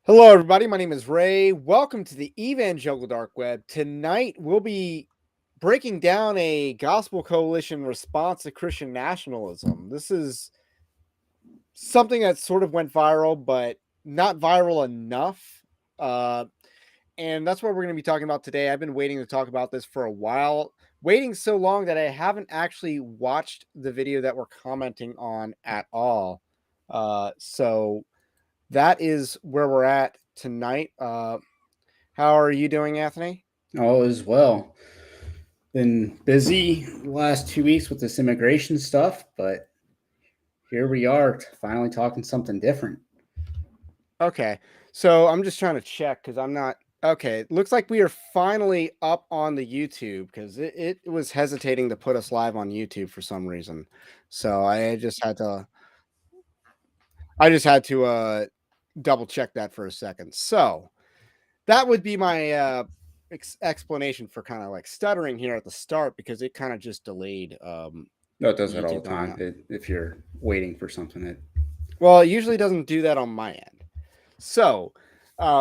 Hello, everybody. My name is Ray. Welcome to the Evangelical Dark Web. Tonight, we'll be breaking down a Gospel Coalition response to Christian nationalism. This is something that sort of went viral, but not viral enough. Uh, and that's what we're going to be talking about today. I've been waiting to talk about this for a while, waiting so long that I haven't actually watched the video that we're commenting on at all. So that is where we're at tonight. How are you doing, Anthony? All is well. Been busy the last 2 weeks with this immigration stuff, but here we are finally talking something different. Okay, so I'm just trying to check because I'm not. Okay, it looks like we are finally up on the YouTube because it was hesitating to put us live on YouTube for some reason. So I just had to double check that for a second. So that would be my explanation for kind of like stuttering here at the start because it kind of just delayed No, it does that all YouTube the coming time. up. If you're waiting for something, Well, it usually doesn't do that on my end. So,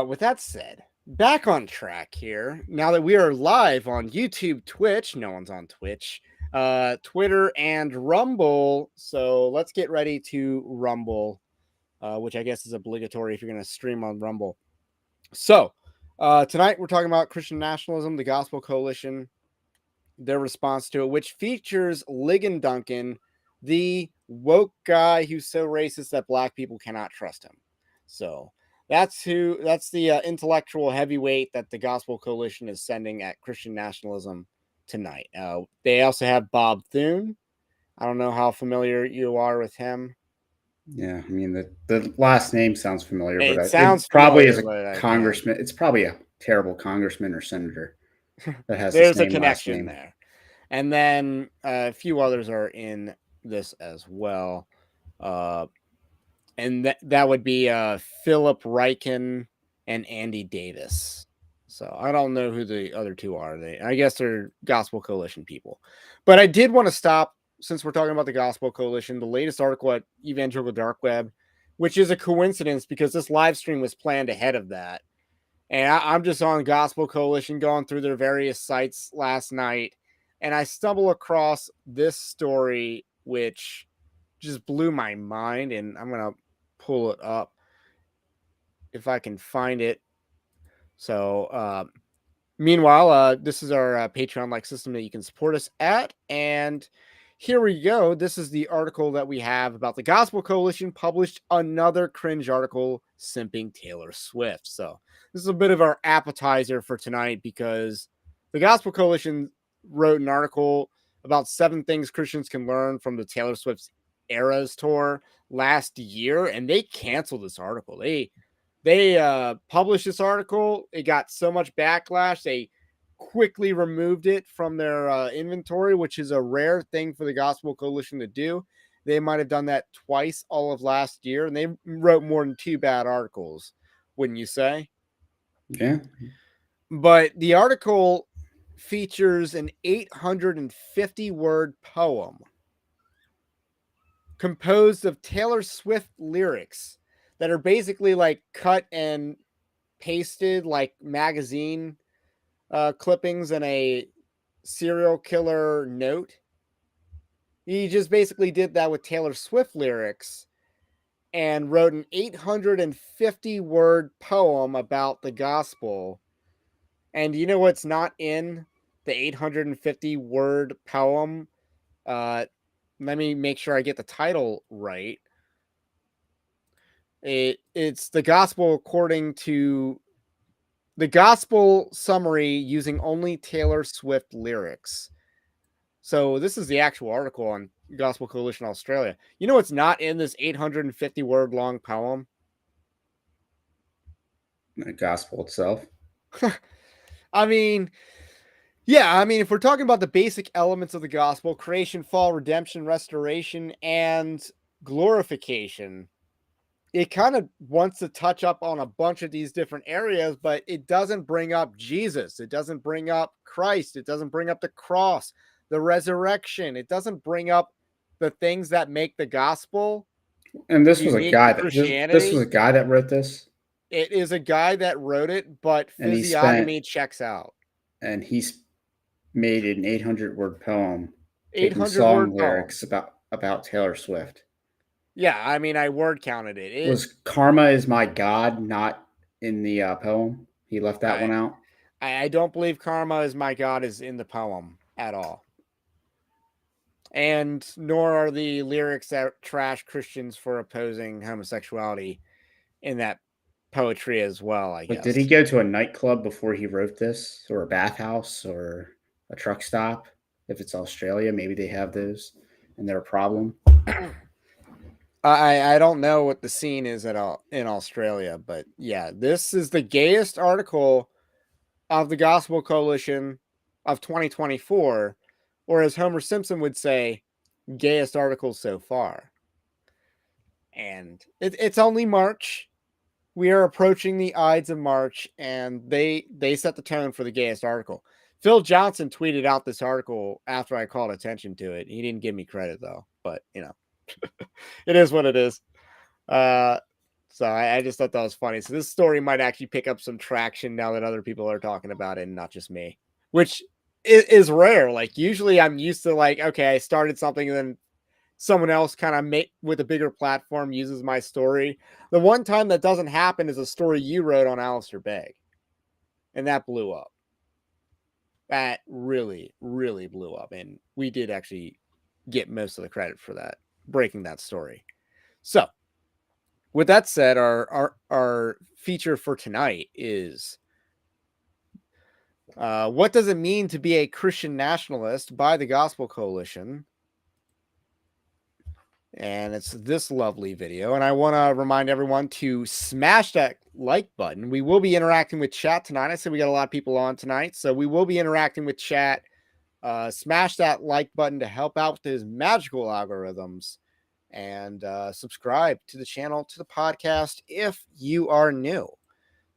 with that said, back on track here. Now that we are live on YouTube, Twitch, no one's on Twitch, Twitter, and Rumble. So let's get ready to Rumble, which I guess is obligatory if you're going to stream on Rumble. So, tonight we're talking about Christian nationalism, the Gospel Coalition, their response to it, which features Ligon Duncan, the woke guy who's so racist that black people cannot trust him. So that's the intellectual heavyweight that the Gospel Coalition is sending at Christian nationalism tonight. They also have Bob Thune. I don't know how familiar you are with him. yeah. I mean, the last name sounds familiar, but It it sounds probably is familiar, a but yeah, congressman. It's probably a terrible congressman or senator that has the there's a same last connection name. there. And then a few others are in this as well. Uh, and that would be Philip Ryken and Andy Davis. So I don't know who the other two are. I guess they're Gospel Coalition people. But I did want to stop since we're talking about the Gospel Coalition, the latest article at Evangelical Dark Web, which is a coincidence because this live stream was planned ahead of that. And I'm just on Gospel Coalition going through their various sites last night, and I stumble across this story, which just blew my mind. And I'm gonna pull it up if I can find it. So, meanwhile, this is our Patreon-like system that you can support us at, and here we go. This is the article that we have about the Gospel Coalition published another cringe article simping Taylor Swift. So this is a bit of our appetizer for tonight because the Gospel Coalition wrote an article about 7 things Christians can learn from the Taylor Swift's Eras tour last year, and they canceled this article. They published this article. It got so much backlash. They quickly removed it from their inventory, which is a rare thing for the Gospel Coalition to do. They might have done that twice all of last year, and they wrote more than 2 bad articles, wouldn't you say? Yeah. But the article features an 850-word poem composed of Taylor Swift lyrics that are basically like cut and pasted like magazine clippings in a serial killer note. He just basically did that with Taylor Swift lyrics and wrote an 850-word poem about the gospel. And you know what's not in the 850-word poem? Let me make sure I get the title right. It's the gospel according to the gospel summary using only Taylor Swift lyrics. So this is the actual article on Gospel Coalition Australia. You know what's not in this 850 word long poem? The gospel itself. I mean, if we're talking about the basic elements of the gospel, creation, fall, redemption, restoration, and glorification, it kind of wants to touch up on a bunch of these different areas, but it doesn't bring up Jesus. It doesn't bring up Christ. It doesn't bring up the cross, the resurrection. It doesn't bring up the things that make the gospel And this was a unique guy to that this was a Christianity. guy that wrote this. It is a guy that wrote it, but And physiognomy checks out. he's made an 800-word poem taking 800-word song poem. lyrics about Taylor Swift. Yeah, I mean, I word counted it. Was "Karma is my God" not in the poem? He left that one out. I don't believe "Karma is my God" is in the poem at all. And nor are the lyrics that trash Christians for opposing homosexuality in that poetry as well, I Like, guess. did he go to a nightclub before he wrote this, or a bathhouse, or a truck stop? If it's Australia, maybe they have those, and they're a problem. I don't know what the scene is at all in Australia, but yeah, this is the gayest article of the Gospel Coalition of 2024, or as Homer Simpson would say, gayest article so far. And it's only March. We are approaching the Ides of March, and they set the tone for the gayest article. Phil Johnson tweeted out this article after I called attention to it. He didn't give me credit though, but you know, it is what it is. So I just thought that was funny. So this story might actually pick up some traction now that other people are talking about it and not just me, which is rare. Like usually I'm used to like, okay, I started something and then someone else kind of with a bigger platform uses my story. The one time that doesn't happen is a story you wrote on Alistair Begg, and that blew up. That really, really blew up, and we did actually get most of the credit for that, breaking that story. So, with that said, our feature for tonight is what does it mean to be a Christian nationalist by the Gospel Coalition? And it's this lovely video. And I want to remind everyone to smash that like button. We will be interacting with chat tonight. I said we got a lot of people on tonight, so we will be interacting with chat. Smash that like button to help out with his magical algorithms, and subscribe to the channel, to the podcast if you are new.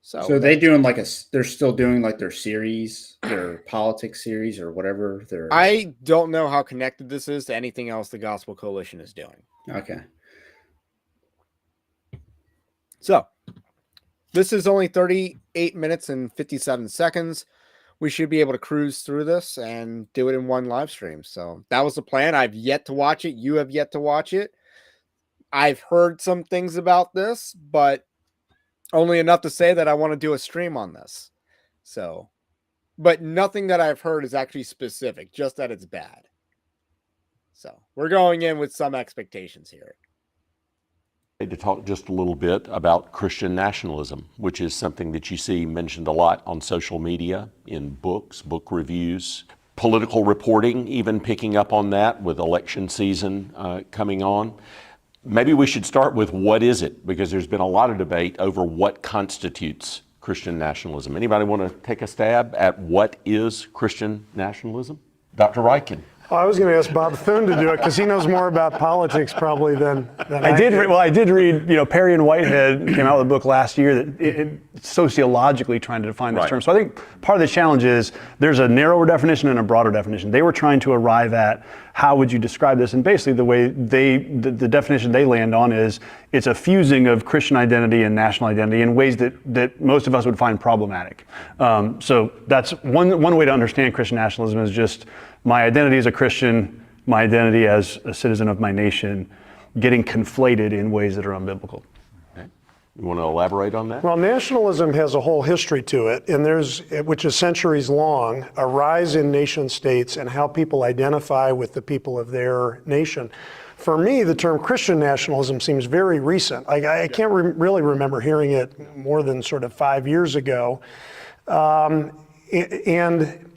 So they doing like they're still doing like their series, their politics series or whatever. I don't know how connected this is to anything else the Gospel Coalition is doing. Okay. So this is only 38 minutes and 57 seconds. We should be able to cruise through this and do it in one live stream. So that was the plan. I've yet to watch it. You have yet to watch it. I've heard some things about this, but only enough to say that I want to do a stream on this. So, but nothing that I've heard is actually specific, just that it's bad. So we're going in with some expectations here. To talk just a little bit about Christian nationalism, which is something that you see mentioned a lot on social media, in books, book reviews, political reporting, even picking up on that with election season coming on. Maybe we should start with what is it, because there's been a lot of debate over what constitutes Christian nationalism. Anybody want to take a stab at what is Christian nationalism? Dr. Ryken. I was going to ask Bob Thune to do it because he knows more about politics probably than I did. I did read. Perry and Whitehead came out with a book last year that sociologically trying to define this term. So I think part of the challenge is there's a narrower definition and a broader definition. They were trying to arrive at how would you describe this, and basically the way the definition they land on is it's a fusing of Christian identity and national identity in ways that most of us would find problematic. So that's one way to understand Christian nationalism is just my identity as a Christian, my identity as a citizen of my nation, getting conflated in ways that are unbiblical. Okay. You want to elaborate on that? Well, nationalism has a whole history to it, and which is centuries long, a rise in nation states and how people identify with the people of their nation. For me, the term Christian nationalism seems very recent. I can't really remember hearing it more than sort of 5 years ago. And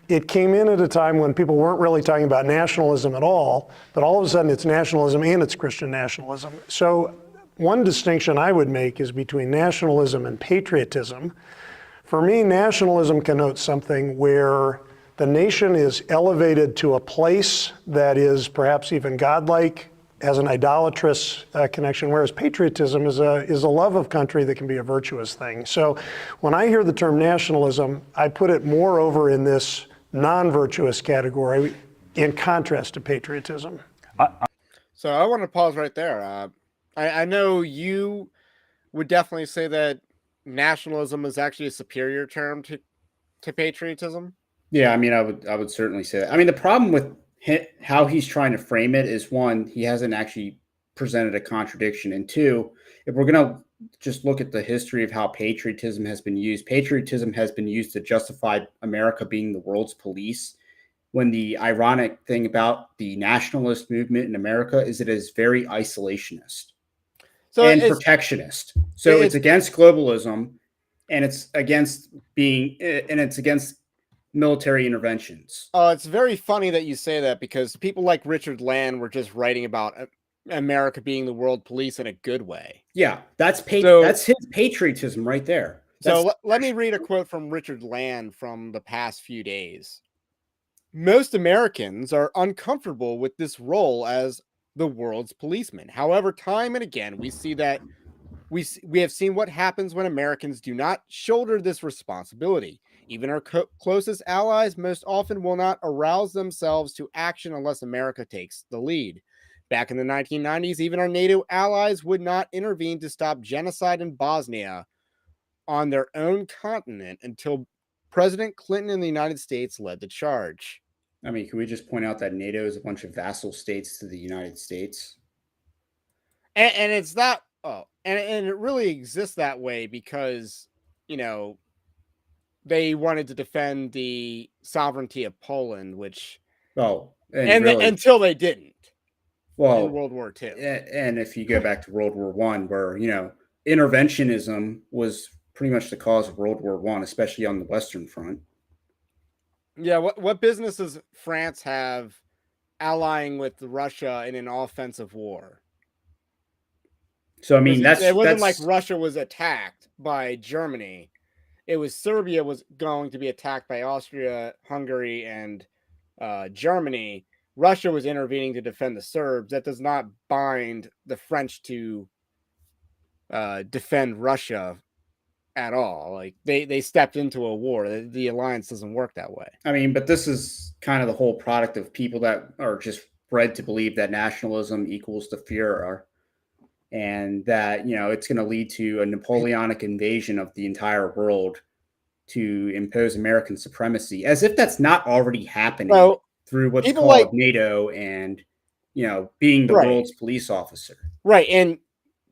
it came in at a time when people weren't really talking about nationalism at all, but all of a sudden it's nationalism and it's Christian nationalism. So one distinction I would make is between nationalism and patriotism. For me, nationalism connotes something where the nation is elevated to a place that is perhaps even godlike, has an idolatrous connection, whereas patriotism is a love of country that can be a virtuous thing. So when I hear the term nationalism, I put it more over in this non-virtuous category in contrast to patriotism. So I want to pause right there. I know you would definitely say that nationalism is actually a superior term to patriotism? Yeah, I mean, I would certainly say that. I mean, the problem with how he's trying to frame it is, one, he hasn't actually presented a contradiction, and two, if we're gonna just look at the history of how patriotism has been used, patriotism has been used to justify America being the world's police. When the ironic thing about the nationalist movement in America is it is very isolationist So and protectionist. So it's it's against globalism, and it's against military interventions. it's very funny that you say that, because people like Richard Land were just writing about America being the world police in a good way. Yeah, that's So that's his patriotism right there. so That's let me read a quote from Richard Land from the past few days. Most Americans are uncomfortable with this role as the world's policeman. However, time and again, we see that we have seen what happens when Americans do not shoulder this responsibility. Even our closest allies most often will not arouse themselves to action unless America takes the lead. Back in the 1990s, even our NATO allies would not intervene to stop genocide in Bosnia on their own continent until President Clinton in the United States led the charge. I mean, can we just point out that NATO is a bunch of vassal states to the United States? And it's that, and it really exists that way because, you know, they wanted to defend the sovereignty of Poland, which until they didn't in World War II. And if you go back to World War I, where interventionism was pretty much the cause of World War I, especially on the Western Front. Yeah, what business does France have allying with Russia in an offensive war? So I mean, it wasn't like Russia was attacked by Germany. It was Serbia was going to be attacked by Austria, Hungary, and Germany. Russia was intervening to defend the Serbs. That does not bind the French to defend Russia at all. Like they stepped into a war. The alliance doesn't work that way. I mean, but this is kind of the whole product of people that are just bred to believe that nationalism equals the Führer, and that it's going to lead to a Napoleonic invasion of the entire world to impose American supremacy, as if that's not already happening through what's called NATO and being the world's police officer. Right, and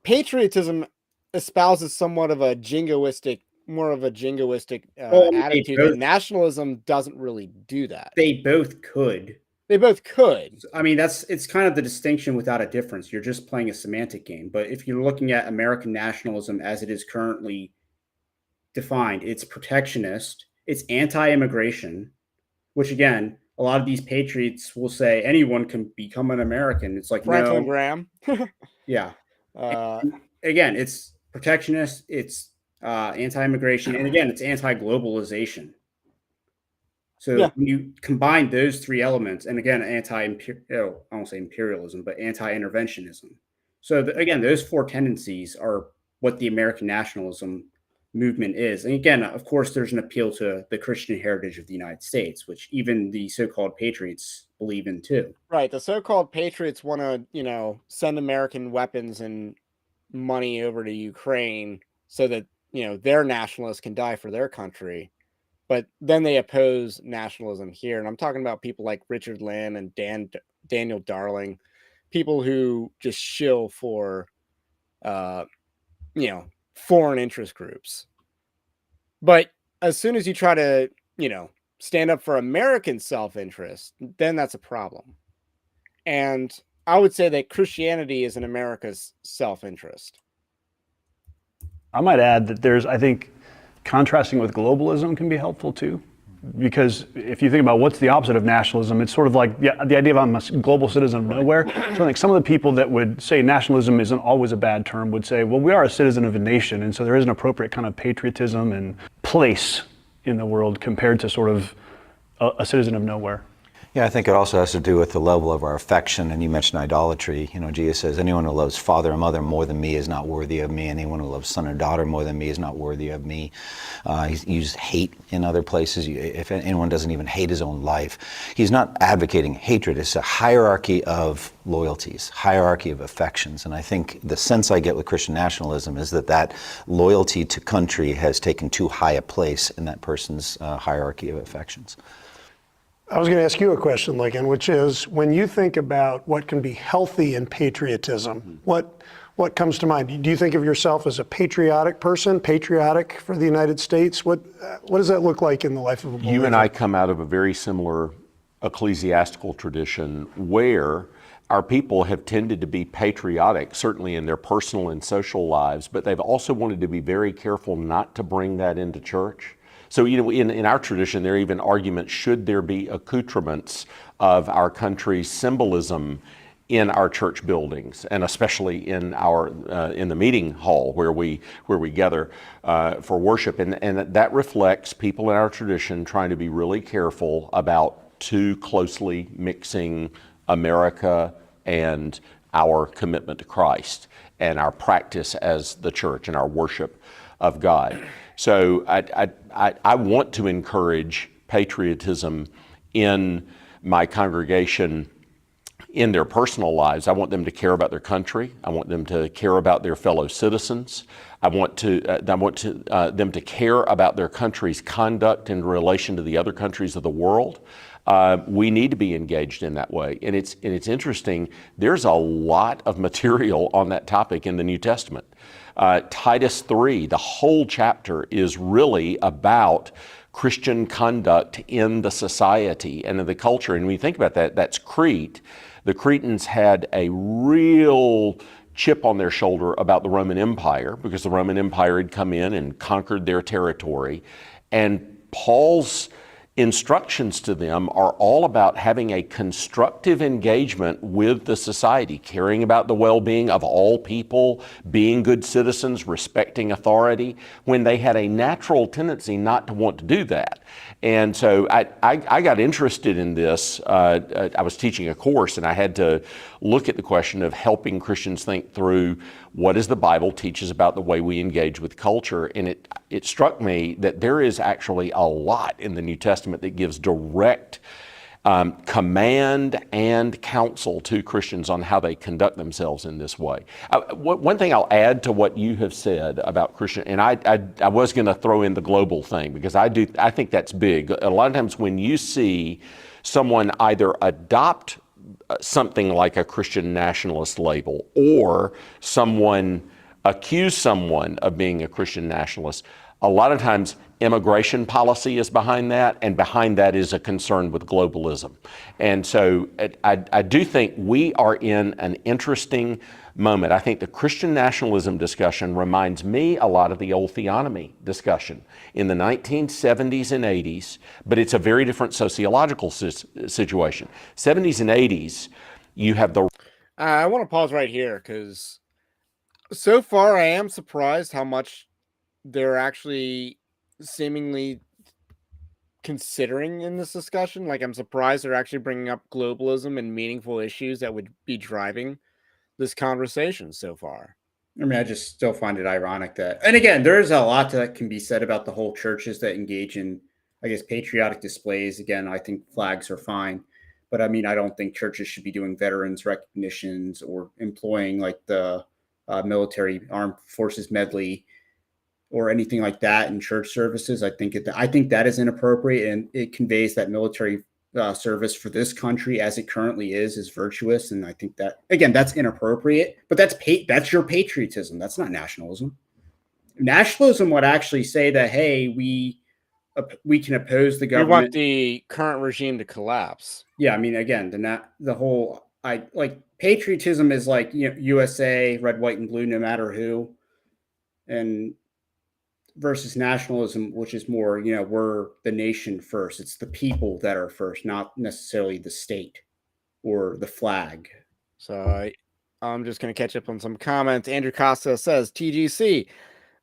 patriotism espouses somewhat of a jingoistic attitude, and nationalism doesn't really do that. They both could. I mean, it's kind of the distinction without a difference. You're just playing a semantic game. But if you're looking at American nationalism as it is currently defined, it's protectionist, it's anti-immigration, which again, a lot of these patriots will say anyone can become an American. It's like Franklin Graham. Yeah. Again, it's protectionist, it's anti-immigration, and again, it's anti-globalization. So when you combine those three elements, and again, I won't say imperialism, but anti-interventionism. So again, those four tendencies are what the American nationalism movement is. And again, of course, there's an appeal to the Christian heritage of the United States, which even the so-called patriots believe in too. Right. The so-called patriots want to, send American weapons and money over to Ukraine so that, their nationalists can die for their country. But then they oppose nationalism here. And I'm talking about people like Richard Land and Daniel Darling, people who just shill for, foreign interest groups. But as soon as you try to, stand up for American self-interest, then that's a problem. And I would say that Christianity is in America's self-interest. I might add that I think, contrasting with globalism can be helpful too, because if you think about what's the opposite of nationalism, it's sort of like the idea of I'm a global citizen of nowhere. So I think some of the people that would say nationalism isn't always a bad term would say, well, we are a citizen of a nation, and so there is an appropriate kind of patriotism and place in the world compared to sort of a citizen of nowhere. Yeah, I think it also has to do with the level of our affection. And you mentioned idolatry. You know, Jesus says, anyone who loves father or mother more than me is not worthy of me. Anyone who loves son or daughter more than me is not worthy of me. He's used hate in other places. If anyone doesn't even hate his own life, he's not advocating hatred. It's a hierarchy of loyalties, hierarchy of affections. And I think the sense I get with Christian nationalism is that loyalty to country has taken too high a place in that person's hierarchy of affections. I was going to ask you a question, Lincoln, which is, when you think about what can be healthy in patriotism, what comes to mind? Do you think of yourself as a patriotic person, patriotic for the United States? What does that look like in the life of a believer? You and I come out of a very similar ecclesiastical tradition where our people have tended to be patriotic, certainly in their personal and social lives, but they've also wanted to be very careful not to bring that into church. So, you know, in our tradition, there are even arguments, should there be accoutrements of our country's symbolism in our church buildings, and especially in our in the meeting hall where we gather for worship, and that reflects people in our tradition trying to be really careful about too closely mixing America and our commitment to Christ and our practice as the church and our worship of God. So I want to encourage patriotism in my congregation in their personal lives. I want them to care about their country. I want them to care about their fellow citizens. I want them to care about their country's conduct in relation to the other countries of the world. We need to be engaged in that way. And it's interesting, there's a lot of material on that topic in the New Testament. Titus 3, the whole chapter is really about Christian conduct in the society and in the culture. And when you think about that, that's Crete. The Cretans had a real chip on their shoulder about the Roman Empire because the Roman Empire had come in and conquered their territory. And Paul's instructions to them are all about having a constructive engagement with the society, caring about the well-being of all people, being good citizens, respecting authority, when they had a natural tendency not to want to do that. And so I got interested in this. I was teaching a course and I had to look at the question of helping Christians think through what does the Bible teaches about the way we engage with culture. And it struck me that there is actually a lot in the New Testament that gives direct command and counsel to Christians on how they conduct themselves in this way. One thing I'll add to what you have said about Christian, and I was going to throw in the global thing because I think that's big. A lot of times when you see someone either adopt something like a Christian nationalist label or someone accuse someone of being a Christian nationalist, a lot of times immigration policy is behind that, and behind that is a concern with globalism. And so I do think we are in an interesting moment. I think the Christian nationalism discussion reminds me a lot of the old theonomy discussion in the 1970s and 80s, but it's a very different sociological situation. 70s and 80s, you have the... I want to pause right here because so far I am surprised how much they're actually seemingly considering in this discussion. Like, I'm surprised they're actually bringing up globalism and meaningful issues that would be driving this conversation so far. I mean, I just still find it ironic that, and again, there's a lot that can be said about the whole churches that engage in, I guess, patriotic displays. Again, I think flags are fine, but I mean, I don't think churches should be doing veterans recognitions or employing like the military armed forces medley or anything like that in church services. I think that is inappropriate, and it conveys that military service for this country as it currently is virtuous. And I think that, again, that's inappropriate, but that's your patriotism. That's not nationalism. Nationalism would actually say that, hey, we can oppose the government. We want the current regime to collapse. Yeah, I mean, again, patriotism is like, you know, USA, red, white, and blue, no matter who, and versus nationalism, which is more, you know, we're the nation first. It's the people that are first, not necessarily the state or the flag. So I'm just going to catch up on some comments. Andrew Costa says, TGC,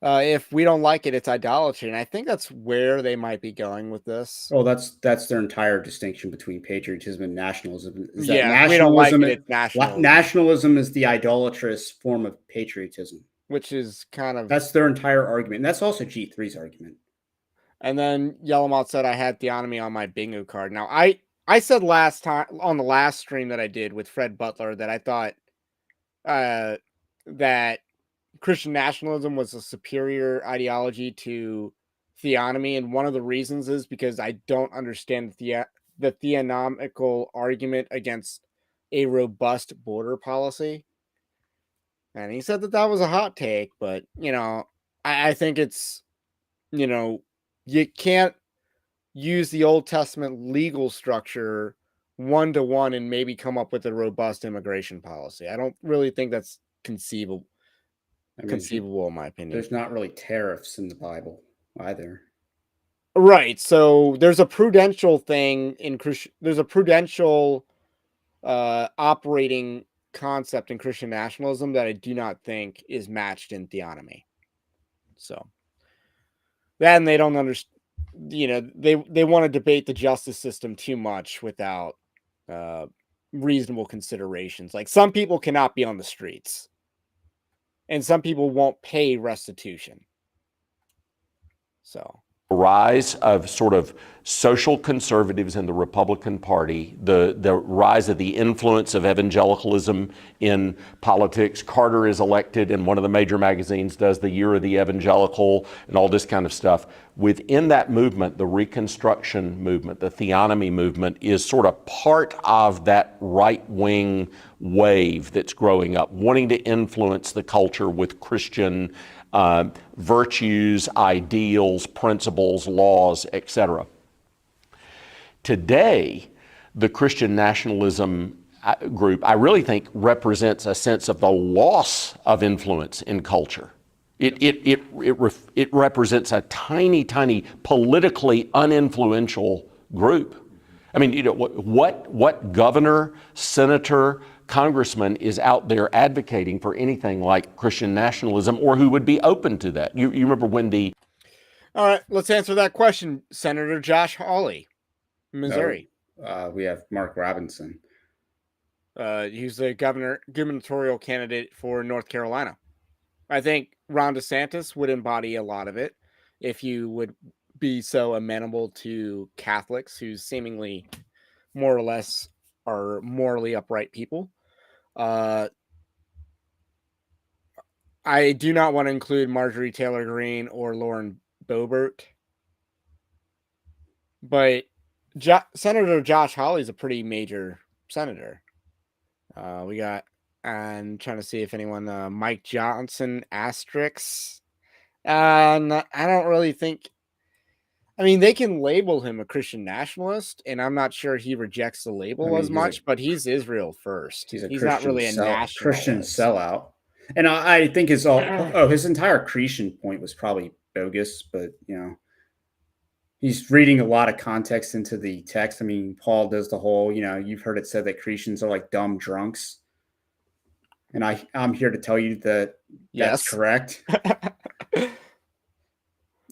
If we don't like it, it's idolatry, and I think that's where they might be going with this. Oh, that's their entire distinction between patriotism and nationalism. Is that Yeah, if we don't like nationalism? it, it's nationalism, Nationalism is the idolatrous form of patriotism. which is kind of. That's their entire argument. And that's also G3's argument. And then Yellowmouth said I had theonomy on my bingo card. Now I said last time on the last stream that I did with Fred Butler that I thought that Christian nationalism was a superior ideology to theonomy, and one of the reasons is because I don't understand the theonomical argument against a robust border policy. And he said that that was a hot take, but I think it's you can't use the Old Testament legal structure one-to-one and maybe come up with a robust immigration policy. I don't really think that's conceivable. Conceivable, in my opinion. There's not really tariffs in the Bible either. Right. So there's a prudential thing in Christian. There's a prudential operating concept in Christian nationalism that I do not think is matched in theonomy. So then they don't understand. They want to debate the justice system too much without reasonable considerations. Like some people cannot be on the streets. And some people won't pay restitution. So rise of sort of social conservatives in the Republican Party, the rise of the influence of evangelicalism in politics. Carter is elected, and one of the major magazines does the Year of the Evangelical and all this kind of stuff. Within that movement, the Reconstruction movement, the theonomy movement, is sort of part of that right-wing wave that's growing up, wanting to influence the culture with Christian virtues, ideals, principles, laws, etc. Today, the Christian nationalism group, I really think, represents a sense of the loss of influence in culture. It represents a tiny, tiny, politically uninfluential group. I mean, what governor, senator, congressman is out there advocating for anything like Christian nationalism, or who would be open to that? You remember when the... All right, let's answer that question. Senator Josh Hawley, Missouri. No, we have Mark Robinson. He's the gubernatorial candidate for North Carolina. I think Ron DeSantis would embody a lot of it if you would be so amenable to Catholics who seemingly more or less are morally upright people. I do not want to include Marjorie Taylor Greene or Lauren Boebert, but Senator Josh Hawley is a pretty major senator. We got, I'm trying to see if anyone, Mike Johnson asterisks. And I don't really think, I mean, they can label him a Christian nationalist, and I'm not sure he rejects the label as much, but he's Israel first. He's not really a nationalist. Christian sellout. And I think his entire Cretan point was probably bogus, but he's reading a lot of context into the text. I mean, Paul does the whole, you've heard it said that Cretans are like dumb drunks. And I'm here to tell you that that's correct.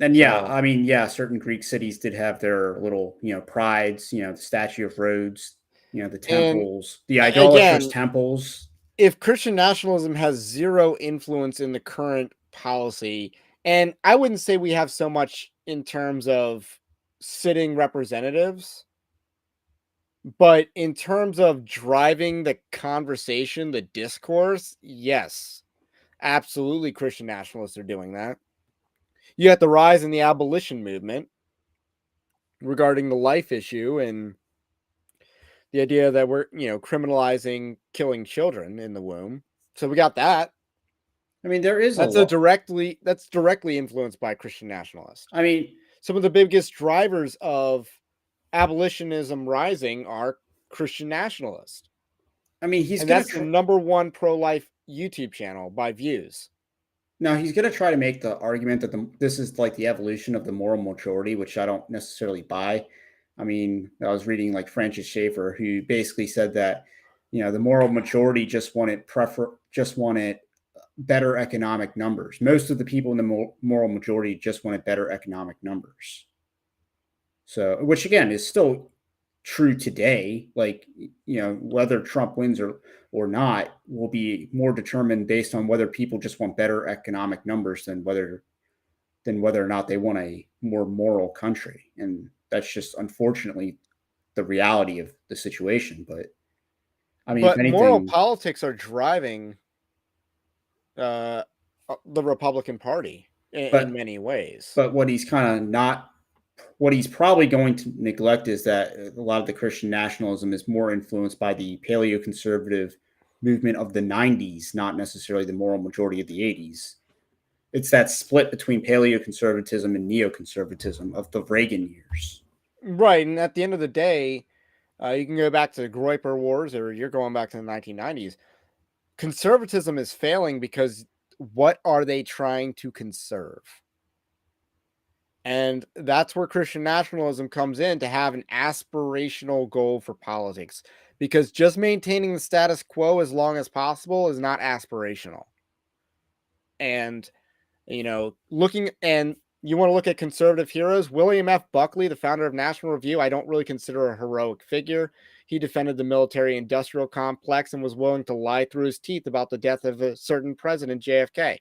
And I mean, certain Greek cities did have their little, prides, the Statue of Rhodes, the temples, the idolatrous temples. If Christian nationalism has zero influence in the current policy, and I wouldn't say we have so much in terms of sitting representatives, but in terms of driving the conversation, the discourse, yes, absolutely Christian nationalists are doing that. You got the rise in the abolition movement regarding the life issue and the idea that we're, criminalizing killing children in the womb. So we got that. I mean, there is that's directly influenced by Christian nationalists. I mean, some of the biggest drivers of abolitionism rising are Christian nationalists. I mean, that's the number one pro-life YouTube channel by views. Now, he's going to try to make the argument that this is like the evolution of the moral majority, which I don't necessarily buy. I mean, I was reading like Francis Schaeffer, who basically said that, the moral majority just wanted better economic numbers. Most of the people in the moral majority just wanted better economic numbers. So, which again is still true today. Like, whether Trump wins or not will be more determined based on whether people just want better economic numbers than whether or not they want a more moral country. And that's just unfortunately the reality of the situation. But I mean, if But moral anything, politics are driving the Republican Party in many ways. But what he's probably going to neglect is that a lot of the Christian nationalism is more influenced by the paleoconservative movement of the 90s, not necessarily the moral majority of the 80s. It's that split between paleoconservatism and neoconservatism of the Reagan years. Right. And at the end of the day, you can go back to the Groyper Wars, or you're going back to the 1990s. Conservatism is failing because what are they trying to conserve? And that's where Christian nationalism comes in, to have an aspirational goal for politics, because just maintaining the status quo as long as possible is not aspirational. And, you want to look at conservative heroes. William F. Buckley, the founder of National Review, I don't really consider a heroic figure. He defended the military-industrial complex and was willing to lie through his teeth about the death of a certain president, JFK.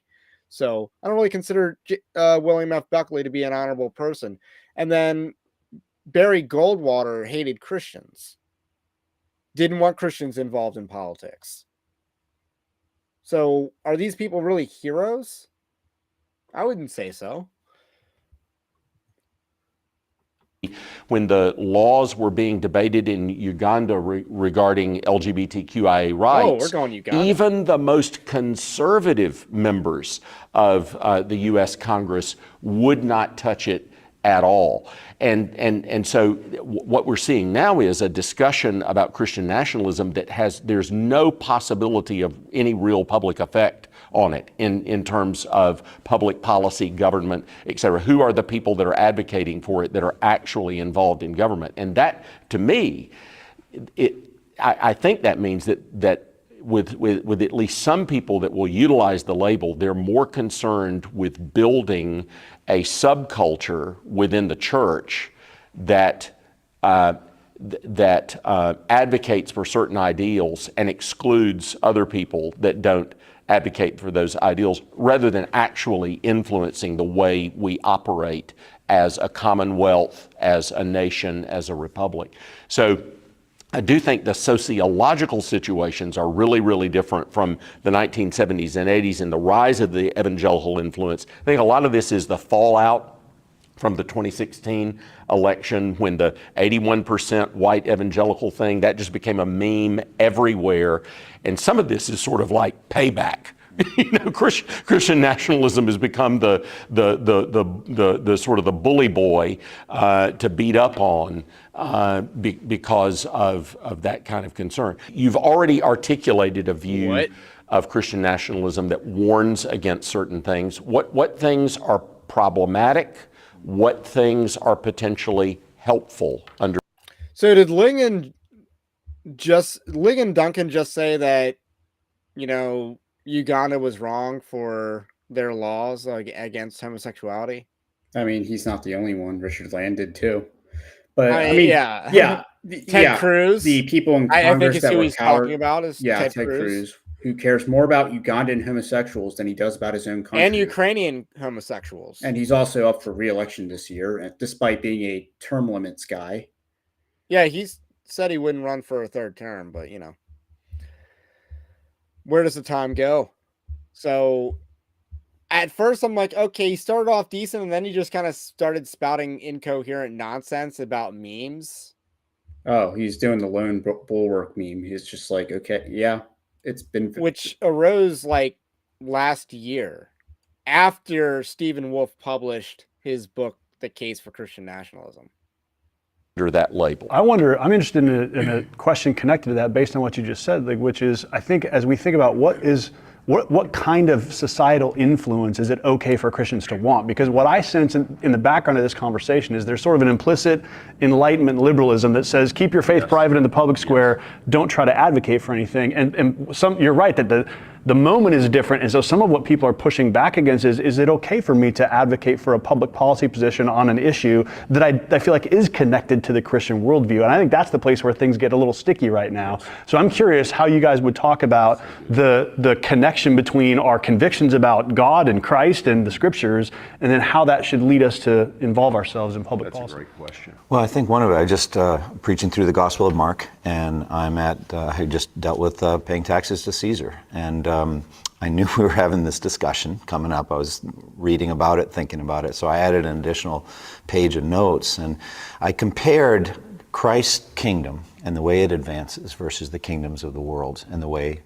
So I don't really consider William F. Buckley to be an honorable person. And then Barry Goldwater hated Christians, didn't want Christians involved in politics. So are these people really heroes? I wouldn't say so. When the laws were being debated in Uganda regarding LGBTQIA rights, we're going Uganda. Even the most conservative members of the U.S. Congress would not touch it at all. And so what we're seeing now is a discussion about Christian nationalism there's no possibility of any real public effect on it in terms of public policy, government, et cetera. Who are the people that are advocating for it that are actually involved in government? And that, to me, I think that means that with at least some people that will utilize the label, they're more concerned with building a subculture within the church that advocates for certain ideals and excludes other people that don't advocate for those ideals, rather than actually influencing the way we operate as a commonwealth, as a nation, as a republic. So I do think the sociological situations are really, really different from the 1970s and 80s and the rise of the evangelical influence. I think a lot of this is the fallout from the 2016 election, when the 81% white evangelical thing, that just became a meme everywhere. And some of this is sort of like payback. Christian nationalism has become the sort of the bully boy to beat up on because of that kind of concern. You've already articulated a view of Christian nationalism that warns against certain things. What things are problematic? What things are potentially helpful under? So did Ling and Duncan just say that, Uganda was wrong for their laws against homosexuality? I mean, he's not the only one. Richard Land did too. But yeah. Ted Cruz, the people in Congress I think is that who were he's talking about is Ted Cruz, who cares more about Ugandan homosexuals than he does about his own country. And Ukrainian homosexuals. And he's also up for re-election this year, despite being a term limits guy. Yeah, he said he wouldn't run for a third term, but where does the time go? So at first I'm like, okay, he started off decent, and then he just kind of started spouting incoherent nonsense about memes. Oh, he's doing the lone bulwark meme. He's just like, okay, yeah, it's been... Which arose like last year after Stephen Wolfe published his book, The Case for Christian Nationalism. Under that label. I'm interested in a question connected to that based on what you just said, which is, I think as we think about what kind of societal influence is it okay for Christians to want? Because what I sense in the background of this conversation is there's sort of an implicit Enlightenment liberalism that says, keep your faith private in the public square, don't try to advocate for anything. And you're right that the moment is different. And so some of what people are pushing back against is it okay for me to advocate for a public policy position on an issue that I feel like is connected to the Christian worldview? And I think that's the place where things get a little sticky right now. So I'm curious how you guys would talk about the connection between our convictions about God and Christ and the scriptures, and then how that should lead us to involve ourselves in public policy. That's a great question. Well, I think one of it, I just preaching through the Gospel of Mark, and I just dealt with paying taxes to Caesar. And I knew we were having this discussion coming up. I was reading about it, thinking about it. So I added an additional page of notes, and I compared Christ's kingdom and the way it advances versus the kingdoms of the world and the way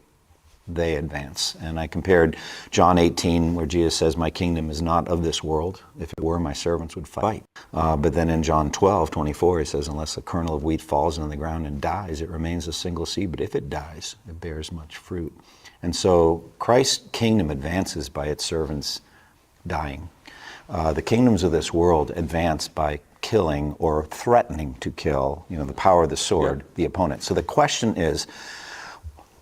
they advance. And I compared John 18, where Jesus says, my kingdom is not of this world. If it were, my servants would fight. But then in John 12:24, he says, unless a kernel of wheat falls on the ground and dies, it remains a single seed. But if it dies, it bears much fruit. And so Christ's kingdom advances by its servants dying. The kingdoms of this world advance by killing or threatening to kill, the power of the sword, the opponent. So the question is,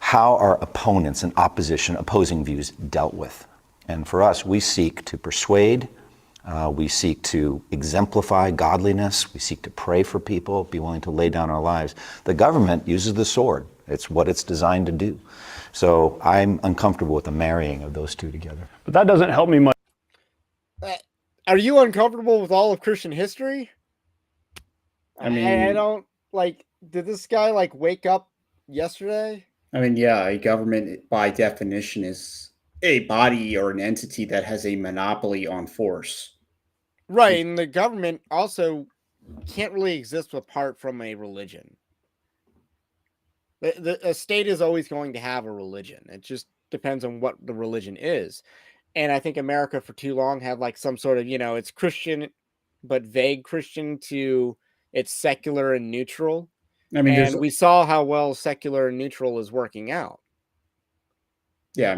how are opponents and opposing views dealt with? And for us, we seek to persuade, we seek to exemplify godliness, we seek to pray for people, be willing to lay down our lives. The government uses the sword. It's what it's designed to do. So I'm uncomfortable with the marrying of those two together. But that doesn't help me much. Are you uncomfortable with all of Christian history? I mean, I don't, did this guy, wake up yesterday? I mean, yeah, a government by definition is a body or an entity that has a monopoly on force. Right, and the government also can't really exist apart from a religion. A state is always going to have a religion. It just depends on what the religion is. And I think America for too long had some sort of, it's Christian, but vague Christian to it's secular and neutral. I mean, and we saw how well secular and neutral is working out. Yeah, I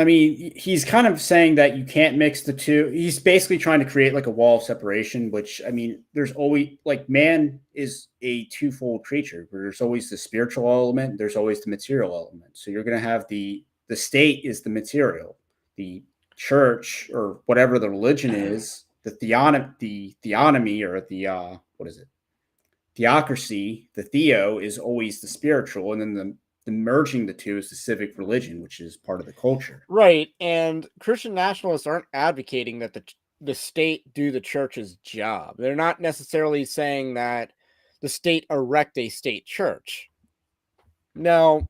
mean, he's kind of saying that you can't mix the two. He's basically trying to create a wall of separation, which, I mean, there's always, man is a twofold creature. There's always the spiritual element, there's always the material element. So you're going to have the state is the material, the church or whatever the religion is, the theonomy or the, theocracy, the theo is always the spiritual, and then the merging the two is the civic religion, which is part of the culture. Right, and Christian nationalists aren't advocating that the state do the church's job. They're not necessarily saying that the state erect a state church. Now,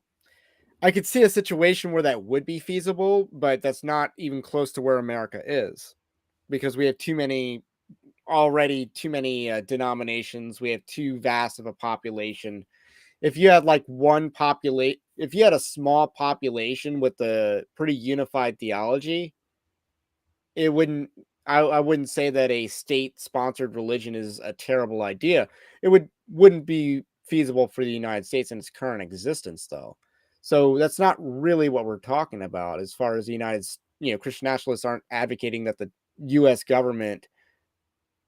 I could see a situation where that would be feasible, but that's not even close to where America is, because we have too many denominations. We have too vast of a population. If you had if you had a small population with a pretty unified theology, I wouldn't say that a state-sponsored religion is a terrible idea. It wouldn't be feasible for the United States in its current existence, though. So that's not really what we're talking about as far as Christian nationalists aren't advocating that the U.S. government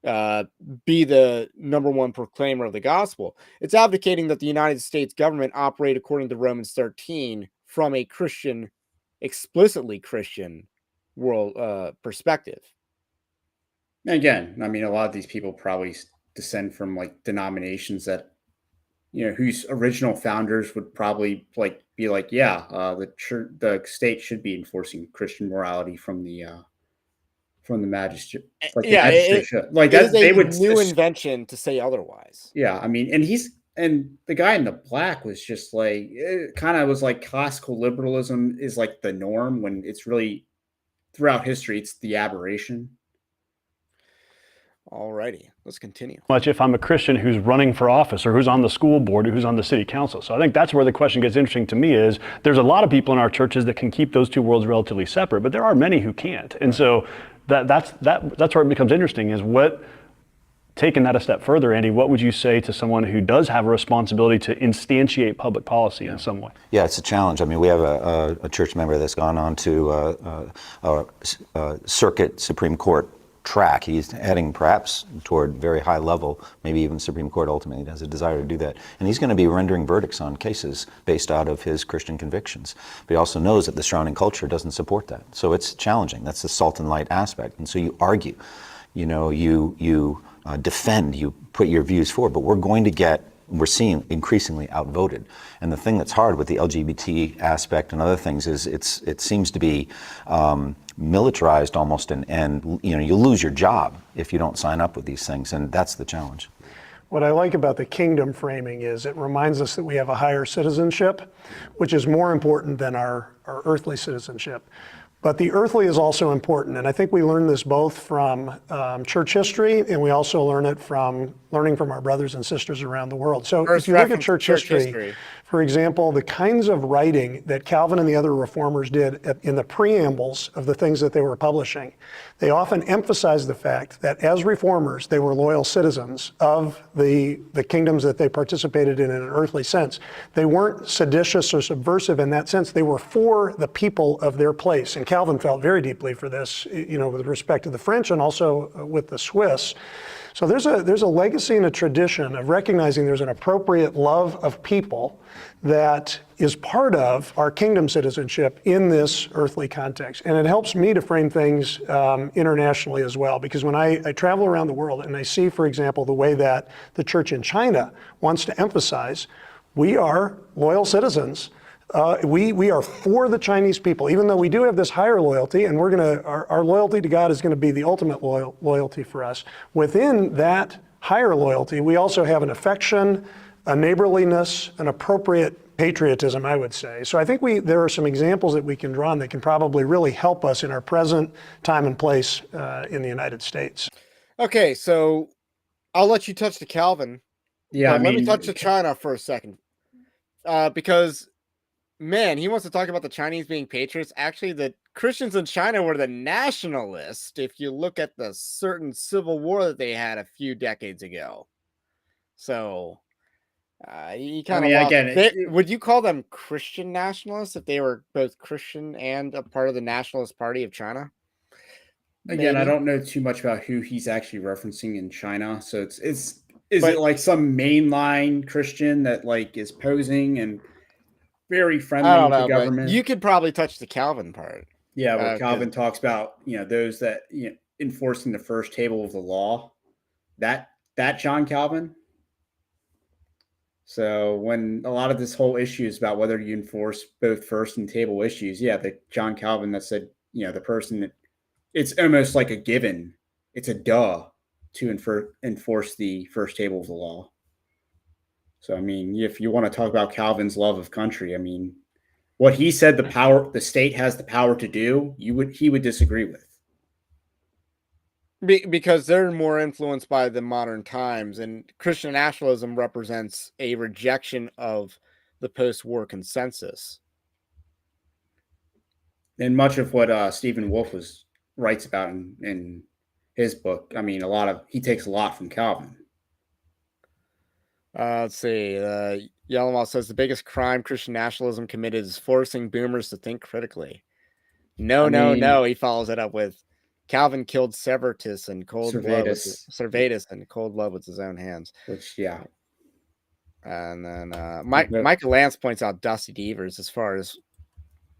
be the number one proclaimer of the gospel. It's advocating that the United States government operate according to Romans 13 from a explicitly Christian world perspective. Again, I mean, a lot of these people probably descend from denominations that, whose original founders would probably be the church, the state should be enforcing Christian morality from the magistrate. They would new invention to say otherwise. Yeah, I mean, and the guy in the black was just it kind of was classical liberalism is the norm, when it's really throughout history it's the aberration. Alrighty, let's continue. Much if I'm a Christian who's running for office or who's on the school board or who's on the city council. So I think that's where the question gets interesting to me is there's a lot of people in our churches that can keep those two worlds relatively separate, but there are many who can't. And so that's where it becomes interesting is taking that a step further, Andy, what would you say to someone who does have a responsibility to instantiate public policy in some way? Yeah, it's a challenge. I mean, we have a church member that's gone on to a circuit Supreme Court track. He's heading perhaps toward very high level, maybe even Supreme Court ultimately has a desire to do that. And he's going to be rendering verdicts on cases based out of his Christian convictions. But he also knows that the surrounding culture doesn't support that. So it's challenging. That's the salt and light aspect. And so you argue, you defend, you put your views forward, but we're seeing increasingly outvoted. And the thing that's hard with the LGBT aspect and other things is it seems to be militarized almost, and you lose your job if you don't sign up with these things, and that's the challenge. What I like about the kingdom framing is it reminds us that we have a higher citizenship, which is more important than our earthly citizenship. But the earthly is also important, and I think we learn this both from church history, and we also learn it from learning from our brothers and sisters around the world. So if you look at church history, for example, the kinds of writing that Calvin and the other reformers did in the preambles of the things that they were publishing, they often emphasized the fact that as reformers, they were loyal citizens of the kingdoms that they participated in an earthly sense. They weren't seditious or subversive in that sense. They were for the people of their place. And Calvin felt very deeply for this, with respect to the French and also with the Swiss. So there's a legacy and a tradition of recognizing there's an appropriate love of people that is part of our kingdom citizenship in this earthly context. And it helps me to frame things internationally as well, because when I travel around the world and I see, for example, the way that the church in China wants to emphasize, we are loyal citizens. We are for the Chinese people, even though we do have this higher loyalty, and our loyalty to God is going to be the ultimate loyalty for us. Within that higher loyalty, we also have an affection, a neighborliness, an appropriate patriotism, I would say. So I think there are some examples that we can draw on that can probably really help us in our present time and place in the United States. Okay, so I'll let you touch the Calvin. Yeah, let me touch the China for a second, because. Man, he wants to talk about the Chinese being patriots. Actually, the Christians in China were the nationalists if you look at the certain civil war that they had a few decades ago. So, he kind of would you call them Christian nationalists if they were both Christian and a part of the Nationalist Party of China? Again, maybe? I don't know too much about who he's actually referencing in China. So is it like some mainline Christian that is posing and very friendly with the government? You could probably touch the Calvin part. Yeah, where Calvin talks about those that enforcing the first table of the law. That John Calvin. So when a lot of this whole issue is about whether you enforce both first and table issues, the John Calvin that said the person that it's almost like a given, it's a duh to enforce the first table of the law. So, I mean, if you want to talk about Calvin's love of country, I mean, what he said the state has the power to do, he would disagree with. Because they're more influenced by the modern times, and Christian nationalism represents a rejection of the post-war consensus. And much of what Stephen Wolfe writes about in his book, I mean, he takes a lot from Calvin. Let's see. Yellowmall says the biggest crime Christian nationalism committed is forcing boomers to think critically. No. He follows it up with Calvin killed Servetus and Servetus and cold blood with his own hands. Which, yeah. And then Michael Lance points out Dusty Devers as far as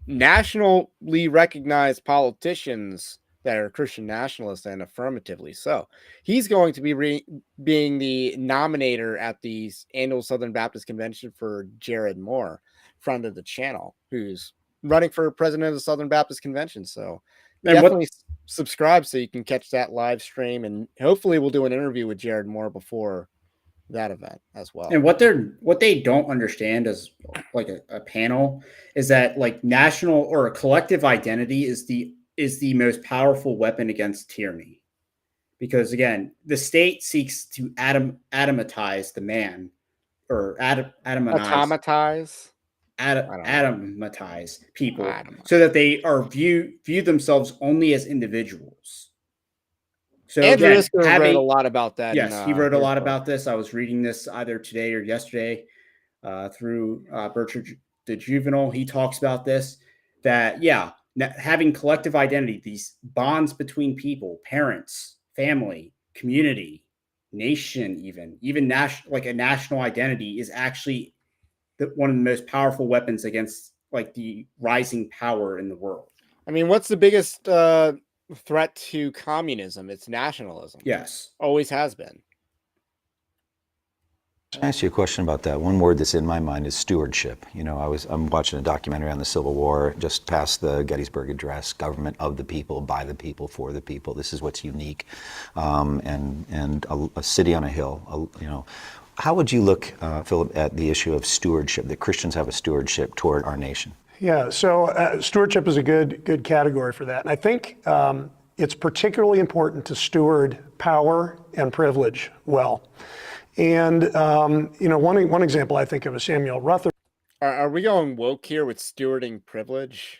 nationally recognized politicians that are Christian nationalists and affirmatively so. He's going to be being the nominator at the annual Southern Baptist Convention for Jared Moore, friend of the channel, who's running for president of the Southern Baptist Convention. So definitely subscribe so you can catch that live stream, and hopefully we'll do an interview with Jared Moore before that event as well. And what they don't understand as like a panel is that national or a collective identity is the most powerful weapon against tyranny, because again, the state seeks to atomatize the man, or atomatize people, so that they are view themselves only as individuals. So Andrew Isker wrote a lot about that. Yes, he wrote a lot about this. I was reading this either today or yesterday through Bertrand de Juvenal. He talks about this, that having collective identity, these bonds between people, parents, family, community, nation, even national, like a national identity, is actually one of the most powerful weapons against like the rising power in the world. I mean, what's the biggest threat to communism? It's nationalism. Yes. Always has been. Can I ask you a question about that? One word that's in my mind is stewardship. You know, I'm watching a documentary on the Civil War, just past the Gettysburg Address, government of the people, by the people, for the people. This is what's unique. And a city on a hill, you know. How would you look, Philip, at the issue of stewardship, that Christians have a stewardship toward our nation? Yeah, so stewardship is a good category for that. And I think it's particularly important to steward power and privilege well. And, you know, one example I think of is Samuel Rutherford. Are we going woke here with stewarding privilege?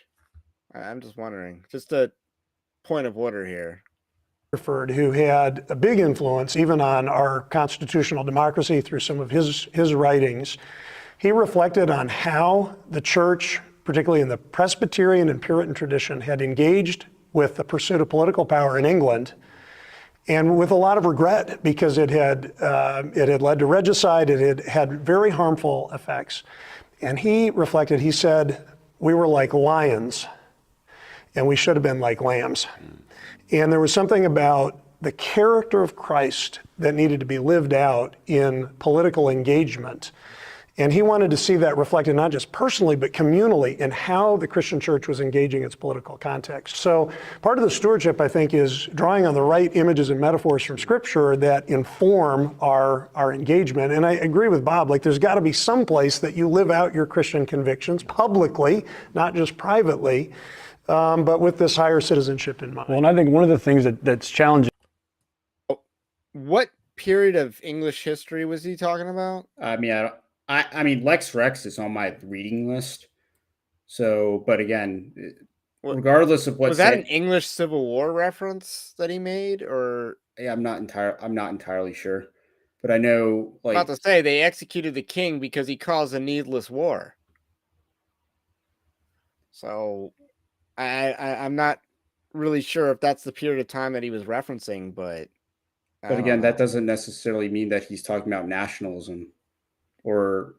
I'm just wondering. Just a point of order here. Who had a big influence even on our constitutional democracy through some of his writings. He reflected on how the church, particularly in the Presbyterian and Puritan tradition, had engaged with the pursuit of political power in England, and with a lot of regret, because it had led to regicide. It had very harmful effects. And he reflected, he said, we were like lions and we should have been like lambs. And there was something about the character of Christ that needed to be lived out in political engagement. And he wanted to see that reflected not just personally, but communally in how the Christian church was engaging its political context. So part of the stewardship, I think, is drawing on the right images and metaphors from Scripture that inform our engagement. And I agree with Bob, like there's got to be some place that you live out your Christian convictions publicly, not just privately, but with this higher citizenship in mind. Well, and I think one of the things that's challenging. What period of English history was he talking about? I mean, Lex Rex is on my reading list. So, but again, regardless of what, was that an English Civil War reference that he made, or? Yeah, I'm not entirely sure, but I know, like, about to say they executed the king because he caused a needless war. So, I'm not really sure if that's the period of time that he was referencing, but again, that doesn't necessarily mean that he's talking about nationalism or,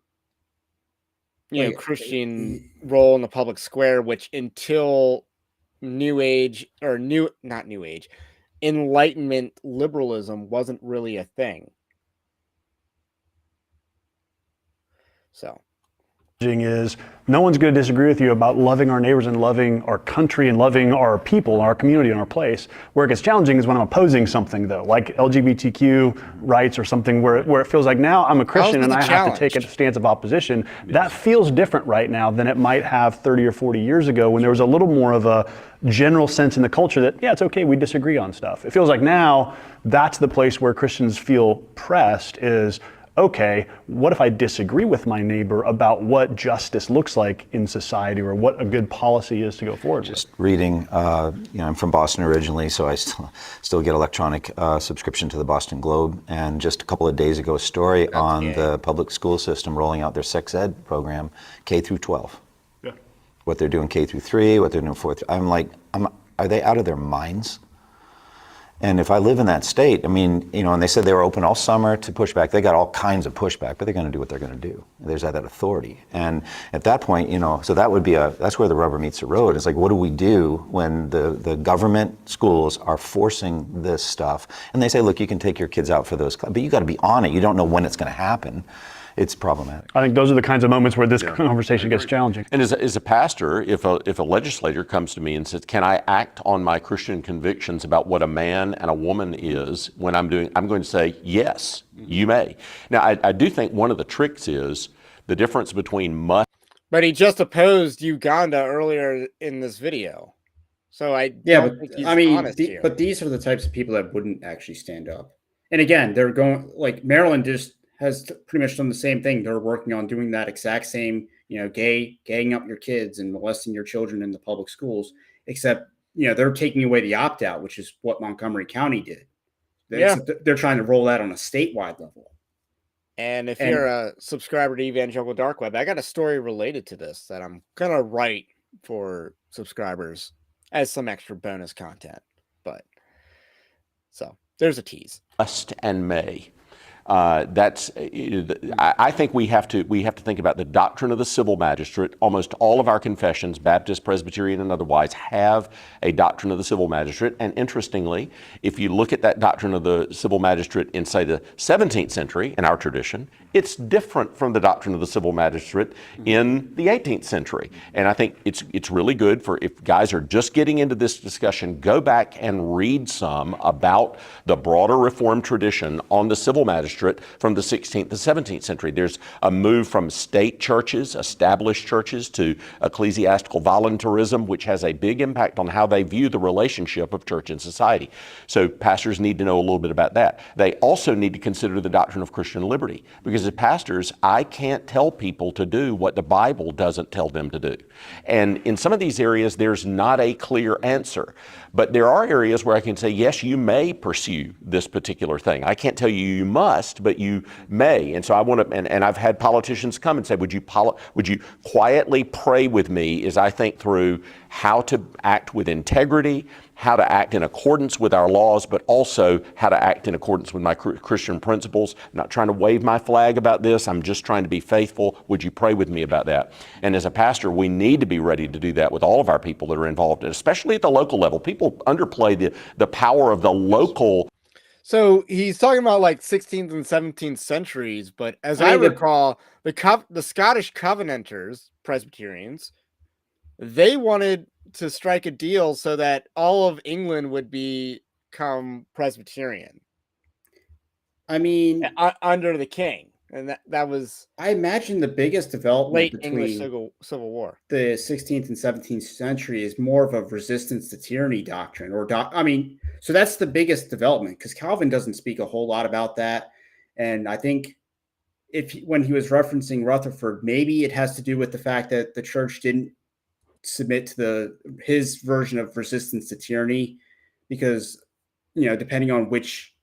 you know, Christian role in the public square, which until Enlightenment liberalism wasn't really a thing. So is no one's going to disagree with you about loving our neighbors and loving our country and loving our people, our community, and our place. Where it gets challenging is when I'm opposing something, though, like LGBTQ rights or something where it feels like now I'm a Christian and I have to take a stance of opposition. Yes. That feels different right now than it might have 30 or 40 years ago, when there was a little more of a general sense in the culture that, yeah, it's okay, we disagree on stuff. It feels like now that's the place where Christians feel pressed is, okay, what if I disagree with my neighbor about what justice looks like in society or what a good policy is to go forward with? Just reading, I'm from Boston originally, so I still get electronic subscription to the Boston Globe. And just a couple of days ago, a story on the public school system rolling out their sex ed program, K through 12. Yeah. What they're doing K through 3, what they're doing 4 through. I'm like, are they out of their minds? And if I live in that state, I mean, and they said they were open all summer to pushback. They got all kinds of pushback, but they're going to do what they're going to do. There's that authority. And at that point, so that would be that's where the rubber meets the road. It's like, what do we do when the government schools are forcing this stuff? And they say, look, you can take your kids out for those, but you got to be on it. You don't know when it's going to happen. It's problematic. I think those are the kinds of moments where this conversation gets challenging. And as a pastor, if a legislator comes to me and says, can I act on my Christian convictions about what a man and a woman is when I'm going to say, yes, you may. Now, I do think one of the tricks is the difference between must. But he just opposed Uganda earlier in this video. So I don't think he's honest here. But these are the types of people that wouldn't actually stand up. And again, they're going, like Maryland just has pretty much done the same thing. They're working on doing that exact same, gaying up your kids and molesting your children in the public schools, except, they're taking away the opt-out, which is what Montgomery County did. They're trying to roll that on a statewide level. And if you're a subscriber to Evangelical Dark Web, I got a story related to this that I'm going to write for subscribers as some extra bonus content. But so there's a tease. Must and may. I think we have to think about the doctrine of the civil magistrate. Almost all of our confessions, Baptist, Presbyterian, and otherwise, have a doctrine of the civil magistrate. And interestingly, if you look at that doctrine of the civil magistrate in, say, the 17th century, in our tradition, it's different from the doctrine of the civil magistrate in the 18th century. And I think it's really good for, if guys are just getting into this discussion, go back and read some about the broader Reformed tradition on the civil magistrate from the 16th to 17th century. There's a move from state churches, established churches, to ecclesiastical voluntarism, which has a big impact on how they view the relationship of church and society. So pastors need to know a little bit about that. They also need to consider the doctrine of Christian liberty, because as pastors, I can't tell people to do what the Bible doesn't tell them to do. And in some of these areas, there's not a clear answer. But there are areas where I can say, yes, you may pursue this particular thing. I can't tell you you must, but you may. And so I want to, and I've had politicians come and say, would you quietly pray with me as I think through how to act with integrity, how to act in accordance with our laws, but also how to act in accordance with my Christian principles. I'm not trying to wave my flag about this. I'm just trying to be faithful. Would you pray with me about that? And as a pastor, we need to be ready to do that with all of our people that are involved, and especially at the local level. People underplay the power of the local. So he's talking about like 16th and 17th centuries, but as I recall, the Scottish Covenanters, Presbyterians, they wanted to strike a deal so that all of England would become Presbyterian. I mean, under the king, and that was, I imagine, the biggest development late between English Civil War. The 16th and 17th century is more of a resistance to tyranny doctrine, so that's the biggest development, because Calvin doesn't speak a whole lot about that. And I think when he was referencing Rutherford, maybe it has to do with the fact that the church didn't submit to his version of resistance to tyranny, because, depending on which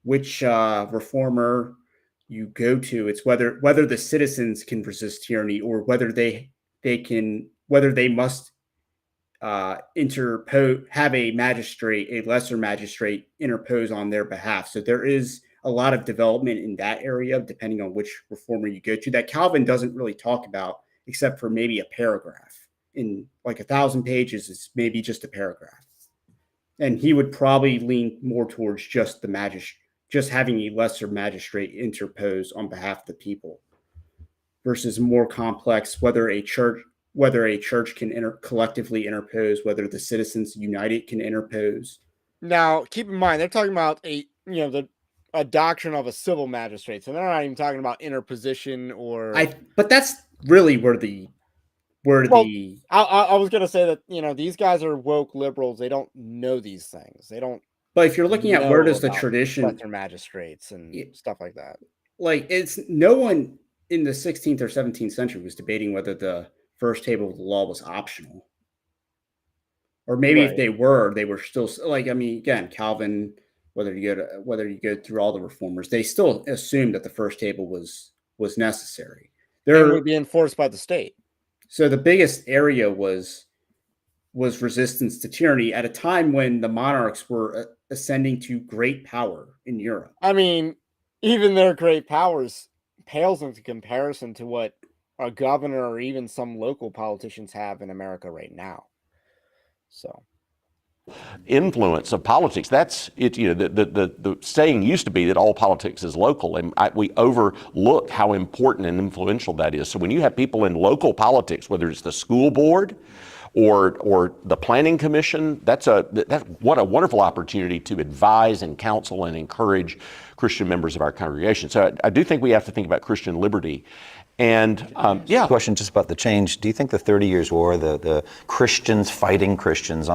reformer you go to, it's whether the citizens can resist tyranny, or whether they must interpose, have a lesser magistrate interpose on their behalf. So there is a lot of development in that area, depending on which reformer you go to, that Calvin doesn't really talk about, except for maybe a paragraph. In like 1,000 pages, it's maybe just a paragraph. And he would probably lean more towards just having a lesser magistrate interpose on behalf of the people, versus more complex, whether a church can collectively interpose, whether the citizens united can interpose. Now, keep in mind, they're talking about a doctrine of a civil magistrate, so they're not even talking about interposition but that's really where I was gonna say that these guys are woke liberals. They don't know these things. They don't. But if you're looking at where does the tradition, lesser magistrates and stuff like that, like, it's no one in the 16th or 17th century was debating whether the first table of the law was optional, or maybe if they were still, like, again, Calvin, whether you go through all the reformers, they still assumed that the first table was necessary. It would be enforced by the state. So the biggest area was resistance to tyranny at a time when the monarchs were ascending to great power in Europe. Even their great powers pales into comparison to what a governor or even some local politicians have in America right now. So, influence of politics, that's it. The saying used to be that all politics is local, and we overlook how important and influential that is. So when you have people in local politics, whether it's the school board or the planning commission, that's what a wonderful opportunity to advise and counsel and encourage Christian members of our congregation. So I do think we have to think about Christian liberty. And question just about the change. Do you think the 30 Years' War, the Christians fighting Christians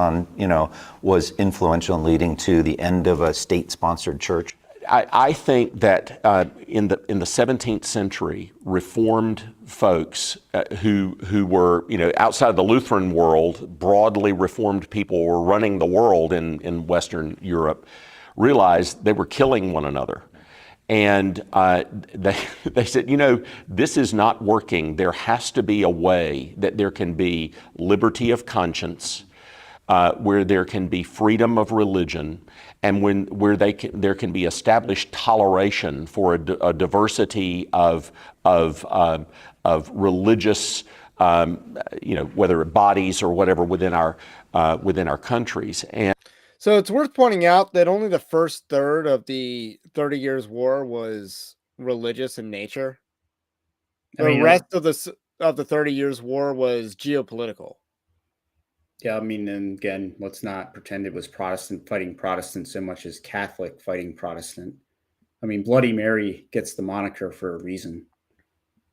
was influential in leading to the end of a state-sponsored church? I think that in the 17th century, Reformed folks who were outside of the Lutheran world, broadly Reformed people were running the world in Western Europe, realized they were killing one another. And they said, this is not working. There has to be a way that there can be liberty of conscience, where there can be freedom of religion, and where there can be established toleration for a diversity of religious, whether bodies or whatever within our countries. And so it's worth pointing out that only the first third of the 30 Years' War was religious in nature. The rest of the 30 Years' War was geopolitical. Yeah, I mean, and again, let's not pretend it was Protestant fighting Protestant so much as Catholic fighting Protestant. I mean, Bloody Mary gets the moniker for a reason.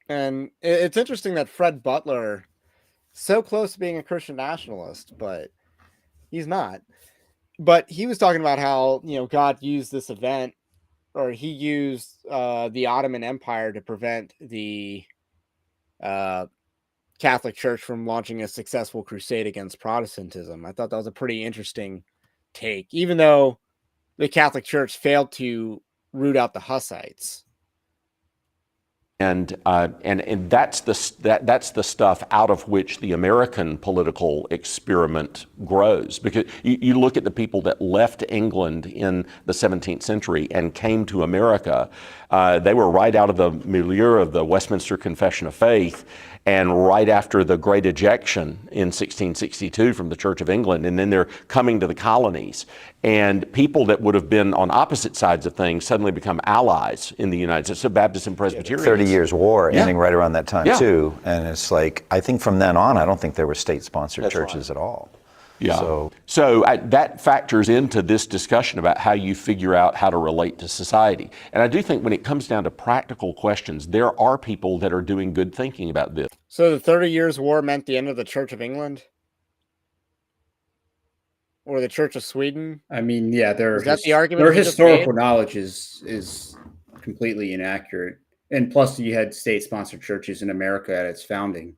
And it's interesting that Fred Butler, so close to being a Christian nationalist, but he's not. But he was talking about how, God used this event, or he used the Ottoman Empire to prevent the Catholic Church from launching a successful crusade against Protestantism. I thought that was a pretty interesting take, even though the Catholic Church failed to root out the Hussites. And that's the stuff out of which the American political experiment grows. Because you look at the people that left England in the 17th century and came to America, they were right out of the milieu of the Westminster Confession of Faith, and right after the Great Ejection in 1662 from the Church of England, and then they're coming to the colonies. And people that would have been on opposite sides of things suddenly become allies in the United States. So Baptists and Presbyterians. 30 Years' War ending right around that time too. And it's like, I think from then on, I don't think there were state-sponsored churches at all. Yeah. So that factors into this discussion about how you figure out how to relate to society. And I do think when it comes down to practical questions, there are people that are doing good thinking about this. So the 30 Years' War meant the end of the Church of England? Or the Church of Sweden? I mean, yeah, Is that the argument their historical knowledge is completely inaccurate. And plus, you had state-sponsored churches in America at its founding.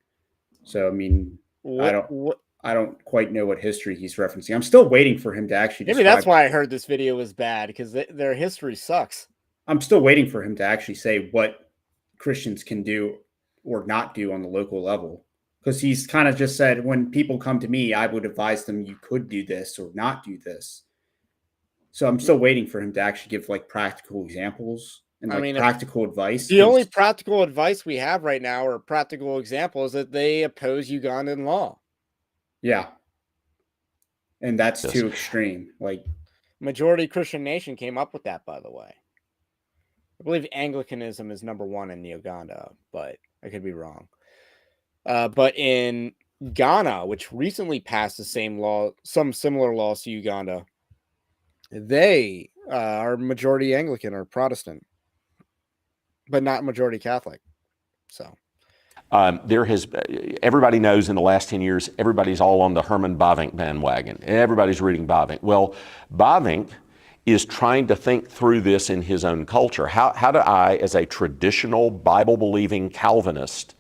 So, I mean, I don't quite know what history he's referencing. I'm still waiting for him to actually Maybe that's why I heard this video was bad, because their history sucks. I'm still waiting for him to actually say what Christians can do or not do on the local level. Because he's kind of just said, when people come to me, I would advise them you could do this or not do this. So I'm still waiting for him to actually give like practical examples and practical advice. The only practical advice we have right now, or practical example, is that they oppose Ugandan law. Yeah. And that's too extreme. Like, majority Christian nation came up with that, by the way. I believe Anglicanism is number 1 in Uganda, but I could be wrong. But in Ghana, which recently passed some similar laws to Uganda, they are majority Anglican or Protestant, but not majority Catholic. So everybody knows in the last 10 years, everybody's all on the Herman Bavinck bandwagon. Everybody's reading Bavinck. Well, Bavinck is trying to think through this in his own culture. How do I, as a traditional Bible-believing Calvinist,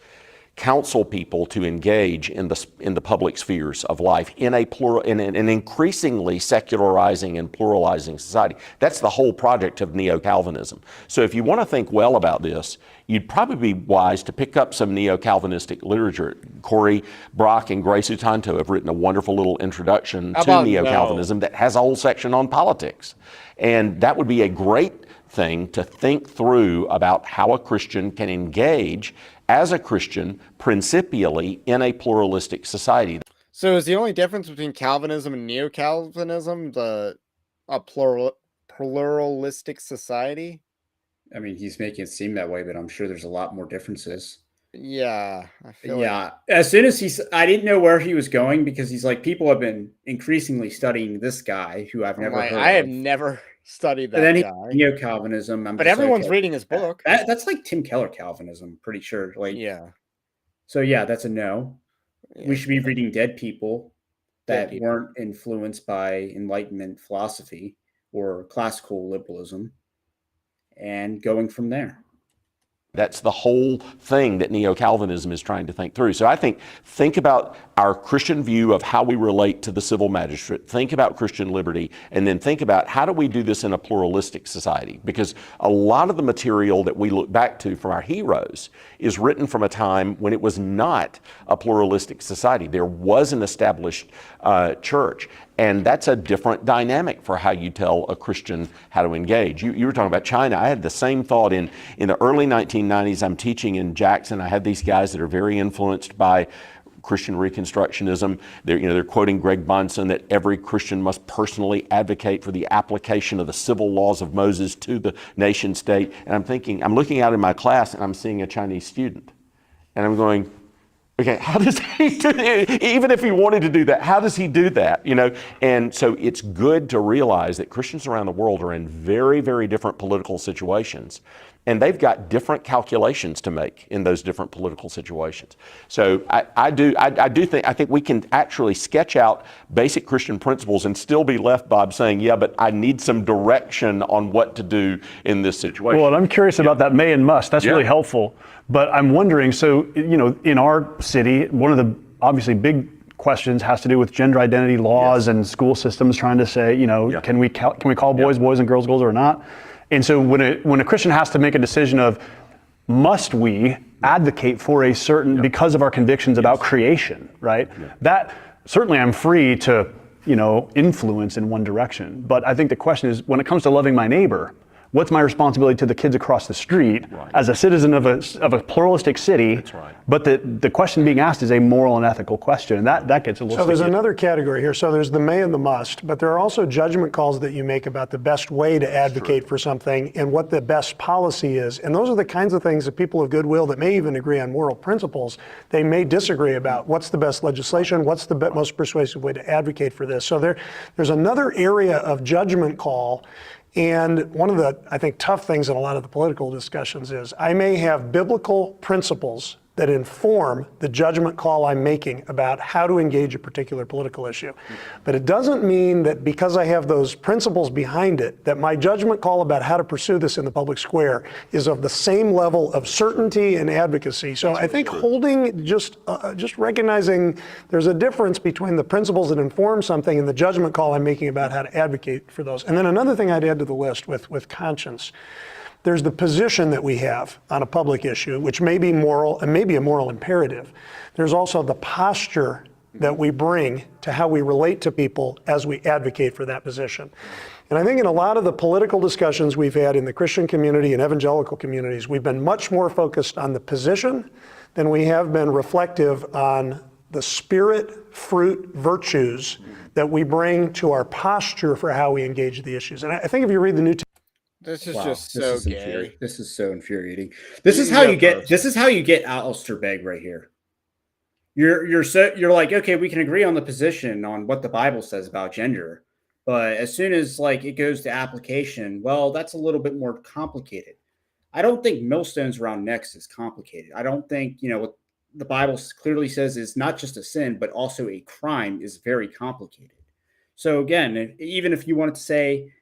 counsel people to engage in the public spheres of life in an increasingly secularizing and pluralizing society? That's the whole project of neo-Calvinism. So if you want to think well about this, you'd probably be wise to pick up some neo-Calvinistic literature. Corey Brock and Grace Utanto have written a wonderful little introduction to neo-Calvinism that has a whole section on politics. And that would be a great thing to think through about how a Christian can engage as a Christian principially in a pluralistic society. So is the only difference between Calvinism and neo-Calvinism a pluralistic society? I mean, he's making it seem that way, but I'm sure there's a lot more differences. Yeah. I feel as soon as I didn't know where he was going, because he's like, people have been increasingly studying this guy who I've never heard of. I have never studied that and then guy. Neo-Calvinism. But everyone's reading his book. That's like Tim Keller Calvinism, pretty sure. Like, yeah. So yeah, that's a no. Yeah. We should be reading dead people that weren't influenced by Enlightenment philosophy or classical liberalism, and going from there. That's the whole thing that neo-Calvinism is trying to think through. So I think about our Christian view of how we relate to the civil magistrate, think about Christian liberty, and then think about how do we do this in a pluralistic society? Because a lot of the material that we look back to from our heroes is written from a time when it was not a pluralistic society. There was an established church. And that's a different dynamic for how you tell a Christian how to engage. You were talking about China. I had the same thought in the early 1990s. I'm teaching in Jackson. I had these guys that are very influenced by Christian Reconstructionism. They're quoting Greg Bonson that every Christian must personally advocate for the application of the civil laws of Moses to the nation state. And I'm looking out in my class and I'm seeing a Chinese student. And I'm going, okay, how does he do that? Even if he wanted to do that, how does he do that? And so it's good to realize that Christians around the world are in very, very different political situations. And they've got different calculations to make in those different political situations. So I think we can actually sketch out basic Christian principles and still be left, Bob, saying, yeah, but I need some direction on what to do in this situation. Well, and I'm curious about that may and must. That's really helpful. But I'm wondering, so, in our city, one of the obviously big questions has to do with gender identity laws and school systems trying to say, can we call boys boys and girls girls or not? And so when a Christian has to make a decision of, must we advocate for a certain, because of our convictions about creation, right? That certainly I'm free to, influence in one direction. But I think the question is, when it comes to loving my neighbor, what's my responsibility to the kids across the street as a citizen of a pluralistic city? That's right. But the question being asked is a moral and ethical question, and that gets a little. So there's another category here. So there's the may and the must, but there are also judgment calls that you make about the best way to advocate for something and what the best policy is. And those are the kinds of things that people of goodwill that may even agree on moral principles, they may disagree about. What's the best legislation? What's the most persuasive way to advocate for this? So there's another area of judgment call. And one of the, I think, tough things in a lot of the political discussions is I may have biblical principles that inform the judgment call I'm making about how to engage a particular political issue. But it doesn't mean that because I have those principles behind it, that my judgment call about how to pursue this in the public square is of the same level of certainty and advocacy. So I think holding, just recognizing there's a difference between the principles that inform something and the judgment call I'm making about how to advocate for those. And then another thing I'd add to the list with conscience. There's the position that we have on a public issue, which may be moral and may be a moral imperative. There's also the posture that we bring to how we relate to people as we advocate for that position. And I think in a lot of the political discussions we've had in the Christian community and evangelical communities, we've been much more focused on the position than we have been reflective on the spirit, fruit, virtues that we bring to our posture for how we engage the issues. And I think if you read the New Testament, this is just so gay. This is so infuriating. This is how you get Alistair Begg right here. You're like, okay, we can agree on the position on what the Bible says about gender, but as soon as it goes to application, well, that's a little bit more complicated. I don't think millstones around necks is complicated. I don't think what the Bible clearly says is not just a sin, but also a crime is very complicated. So again, even if you wanted to say,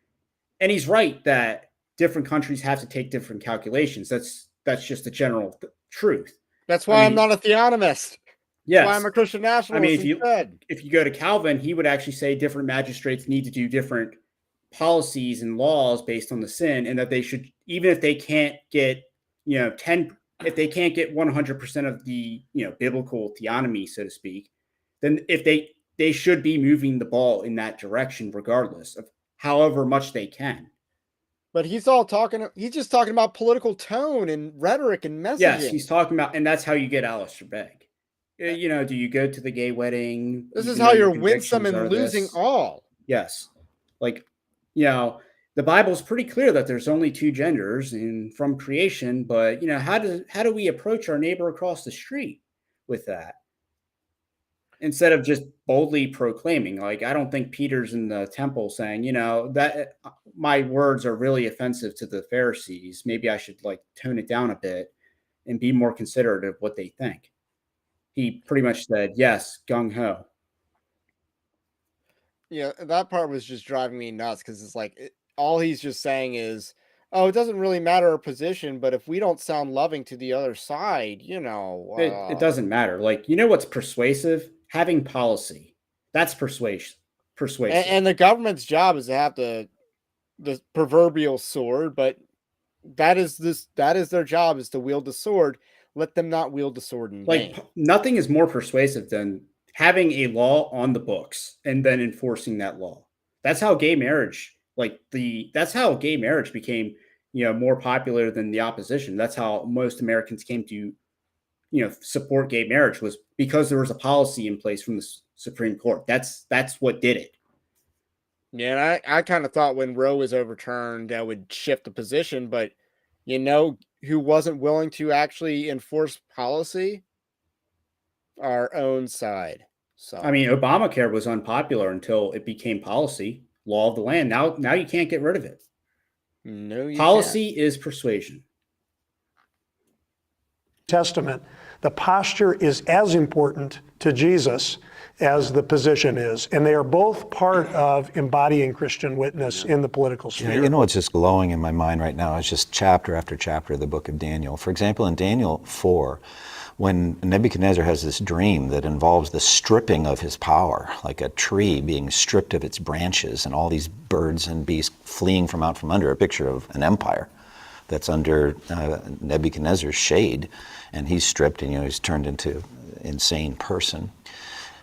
and he's right that different countries have to take different calculations. That's just the general truth. That's why I'm not a theonomist. Yes. That's why I'm a Christian nationalist. If you go to Calvin, he would actually say different magistrates need to do different policies and laws based on the sin, and that they should, even if they can't get if they can't get 100% of the biblical theonomy, so to speak, then if they should be moving the ball in that direction regardless of however much they can. But he's just talking about political tone and rhetoric and messaging. Yes, he's talking about, and that's how you get Alistair Begg. Do you go to the gay wedding? This is how you're winsome and losing all. Yes. The Bible's pretty clear that there's only two genders from creation, but how do we approach our neighbor across the street with that? Instead of just boldly proclaiming, I don't think Peter's in the temple saying, that my words are really offensive to the Pharisees. Maybe I should tone it down a bit and be more considerate of what they think. He pretty much said, yes, gung ho. Yeah, that part was just driving me nuts because it's all he's just saying is, oh, it doesn't really matter our position, but if we don't sound loving to the other side, It doesn't matter. Like, you know what's persuasive? Having policy. That's persuasive. and the government's job is to have the proverbial sword, but that is their job, is to wield the sword. Let them not wield the sword in vain. Nothing is more persuasive than having a law on the books and then enforcing that law. That's how gay marriage, that's how gay marriage became, more popular than the opposition. That's how most Americans came to, support gay marriage, was because there was a policy in place from the Supreme Court. That's what did it. Yeah, and I kind of thought when Roe was overturned that would shift the position, but who wasn't willing to actually enforce policy? Our own side. So I mean, Obamacare was unpopular until it became policy, law of the land. Now you can't get rid of it. No, you policy is persuasion. Testament, the posture is as important to Jesus as the position is, and they are both part of embodying Christian witness in the political sphere. Yeah, you know what's just glowing in my mind right now is just chapter after chapter of the book of Daniel. For example, in Daniel 4, when Nebuchadnezzar has this dream that involves the stripping of his power, like a tree being stripped of its branches and all these birds and beasts fleeing from out from under, a picture of an empire that's under Nebuchadnezzar's shade, and he's stripped and he's turned into an insane person.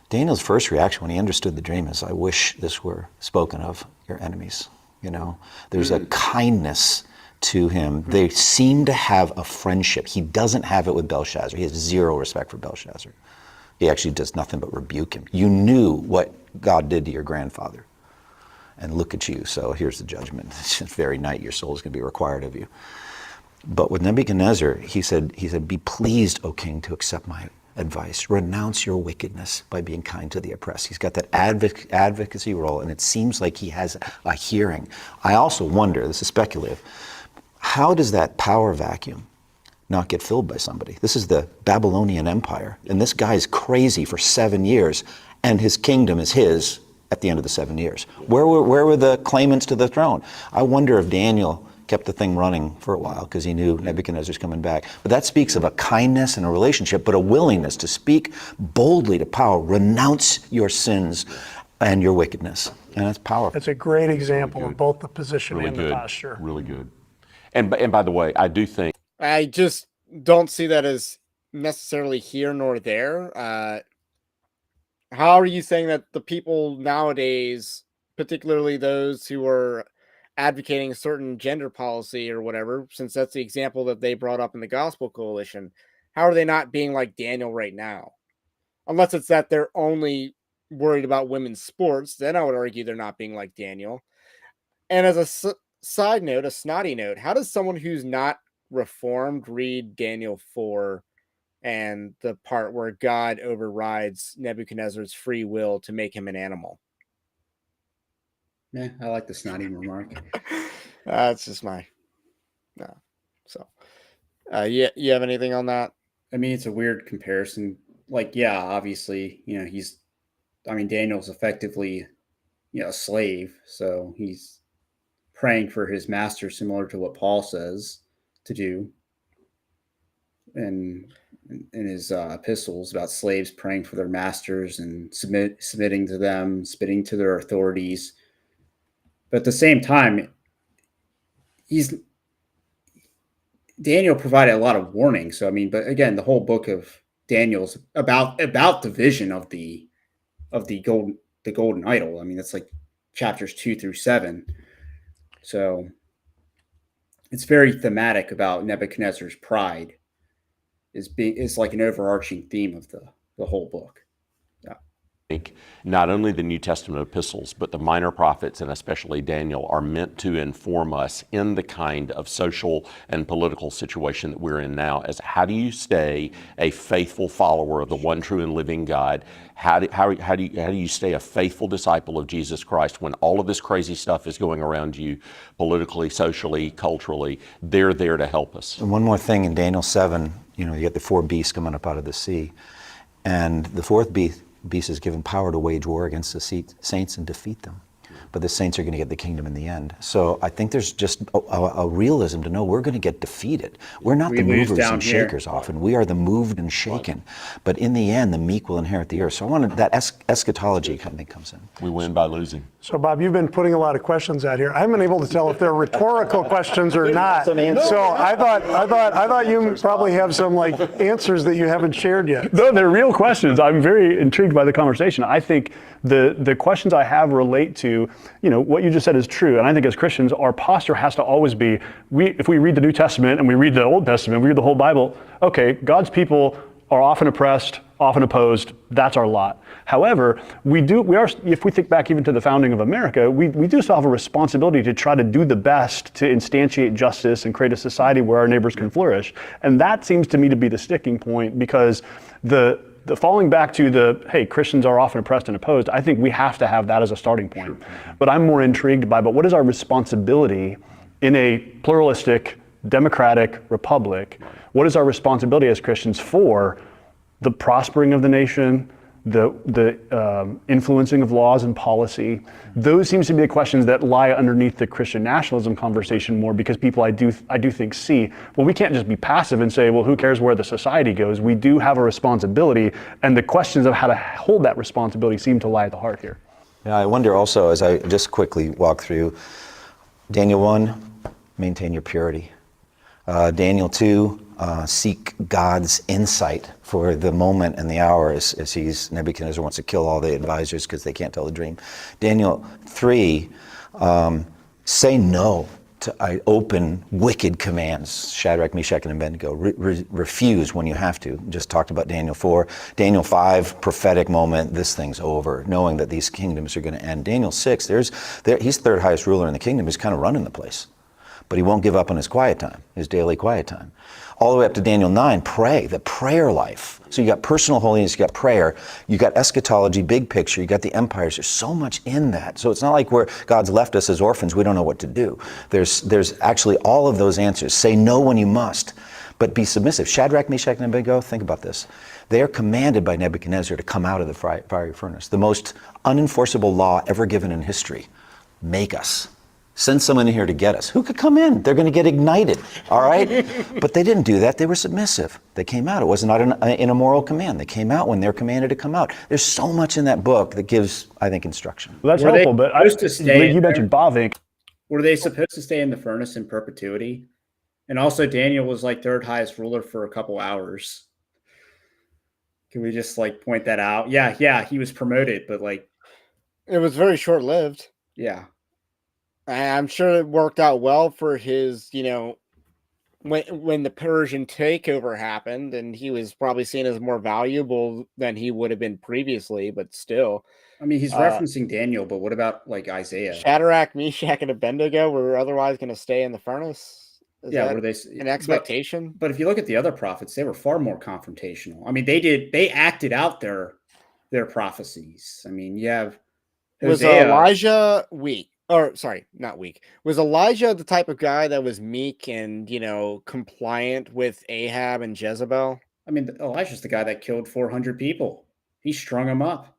Daniel's first reaction when he understood the dream is, I wish this were spoken of your enemies. There's a kindness to him. They seem to have a friendship. He doesn't have it with Belshazzar. He has zero respect for Belshazzar. He actually does nothing but rebuke him. You knew what God did to your grandfather, and look at you. So here's the judgment. This very night your soul is going to be required of you. But with Nebuchadnezzar, he said, be pleased, O king, to accept my advice. Renounce your wickedness by being kind to the oppressed. He's got that advocacy role, and it seems like he has a hearing. I also wonder, this is speculative, how does that power vacuum not get filled by somebody? This is the Babylonian Empire, and this guy's crazy for 7 years, and his kingdom is his at the end of the 7 years. Where were the claimants to the throne? I wonder if Daniel kept the thing running for a while because he knew Nebuchadnezzar's coming back. But that speaks of a kindness and a relationship, but a willingness to speak boldly to power. Renounce your sins and your wickedness. And that's powerful. That's a great example of both the position and the posture. Really good. And by the way, I do think... I just don't see that as necessarily here nor there. How are you saying that the people nowadays, particularly those who are advocating a certain gender policy or whatever, since that's the example that they brought up in the Gospel Coalition, how are they not being like Daniel right now? Unless it's that they're only worried about women's sports, then I would argue they're not being like Daniel. And as a side note, a snotty note, how does someone who's not reformed read Daniel 4 and the part where God overrides Nebuchadnezzar's free will to make him an animal? Yeah, I like the snotty remark. That's just my... No. So, you have anything on that? I mean, it's a weird comparison. Obviously, Daniel's effectively, a slave. So he's praying for his master, similar to what Paul says to do in his epistles about slaves praying for their masters and submitting to them, submitting to their authorities. But at the same time, Daniel provided a lot of warning. So, but again, the whole book of Daniel's about the vision of the golden idol. That's like chapters 2 through 7. So it's very thematic about Nebuchadnezzar's pride is like an overarching theme of the whole book. Not only the New Testament epistles, but the minor prophets, and especially Daniel, are meant to inform us in the kind of social and political situation that we're in now, as how do you stay a faithful follower of the one true and living God? How do you stay a faithful disciple of Jesus Christ when all of this crazy stuff is going around you politically, socially, culturally? They're there to help us. And one more thing, in Daniel 7, you get the 4 beasts coming up out of the sea, and the 4th beast is given power to wage war against the saints and defeat them. but the saints are going to get the kingdom in the end. So I think there's just a realism to know we're going to get defeated. We're not the movers and shakers often. We are the moved and shaken. But in the end, the meek will inherit the earth. So I wanted that eschatology kind of thing comes in. We win by losing. So Bob, you've been putting a lot of questions out here. I haven't been able to tell if they're rhetorical questions or not. So I thought you probably have some like answers that you haven't shared yet. No, they're real questions. I'm very intrigued by the conversation. I think the questions I have relate to, what you just said is true. And I think as Christians, our posture has to always be, if we read the New Testament and we read the Old Testament, we read the whole Bible, okay, God's people are often oppressed, often opposed. That's our lot. However, we are, if we think back even to the founding of America, we do still have a responsibility to try to do the best to instantiate justice and create a society where our neighbors can flourish. And that seems to me to be the sticking point, because the falling back to hey, Christians are often oppressed and opposed, I think we have to have that as a starting point. But I'm more intrigued by, what is our responsibility in a pluralistic, democratic republic? What is our responsibility as Christians for the prospering of the nation, the influencing of laws and policy? Those seems to be the questions that lie underneath the Christian nationalism conversation more, because people I do think see, well, we can't just be passive and say, well, who cares where the society goes? We do have a responsibility, and the questions of how to hold that responsibility seem to lie at the heart here. Yeah, I wonder also, as I just quickly walk through, Daniel 1, maintain your purity. Daniel 2, seek God's insight for the moment and the hour as Nebuchadnezzar wants to kill all the advisors because they can't tell the dream. Daniel 3, say no to open wicked commands. Shadrach, Meshach, and Abednego. Refuse when you have to. Just talked about Daniel 4. Daniel 5, prophetic moment. This thing's over, knowing that these kingdoms are going to end. Daniel 6, he's third highest ruler in the kingdom. He's kind of running the place. But he won't give up on his quiet time, his daily quiet time. All the way up to Daniel 9, pray, the prayer life. So you got personal holiness, you got prayer, you got eschatology, big picture, you got the empires. There's so much in that. So it's not like God's left us as orphans, we don't know what to do. There's actually all of those answers. Say no when you must, but be submissive. Shadrach, Meshach, and Abednego, think about this. They are commanded by Nebuchadnezzar to come out of the fiery furnace. The most unenforceable law ever given in history. Make us. Send someone in here to get us. Who could come in? They're going to get ignited, all right? But they didn't do that. They were submissive. They came out. It was not an immoral command. They came out when they're commanded to come out. There's so much in that book that gives, I think, instruction. Well, that's helpful, but you mentioned Bavinck. Were they supposed to stay in the furnace in perpetuity? And also, Daniel was like third highest ruler for a couple hours. Can we just point that out? Yeah, he was promoted, but it was very short-lived. Yeah. I'm sure it worked out well for his, when the Persian takeover happened, and he was probably seen as more valuable than he would have been previously, but still. I mean, he's referencing Daniel, but what about Isaiah? Shadrach, Meshach, and Abednego were otherwise going to stay in the furnace? Were they an expectation? But if you look at the other prophets, they were far more confrontational. I mean, they acted out their prophecies. I mean, you have Hosea. Was Elijah weak? Or sorry, not weak. Was Elijah the type of guy that was meek and, compliant with Ahab and Jezebel? I mean, Elijah's the guy that killed 400 people. He strung them up.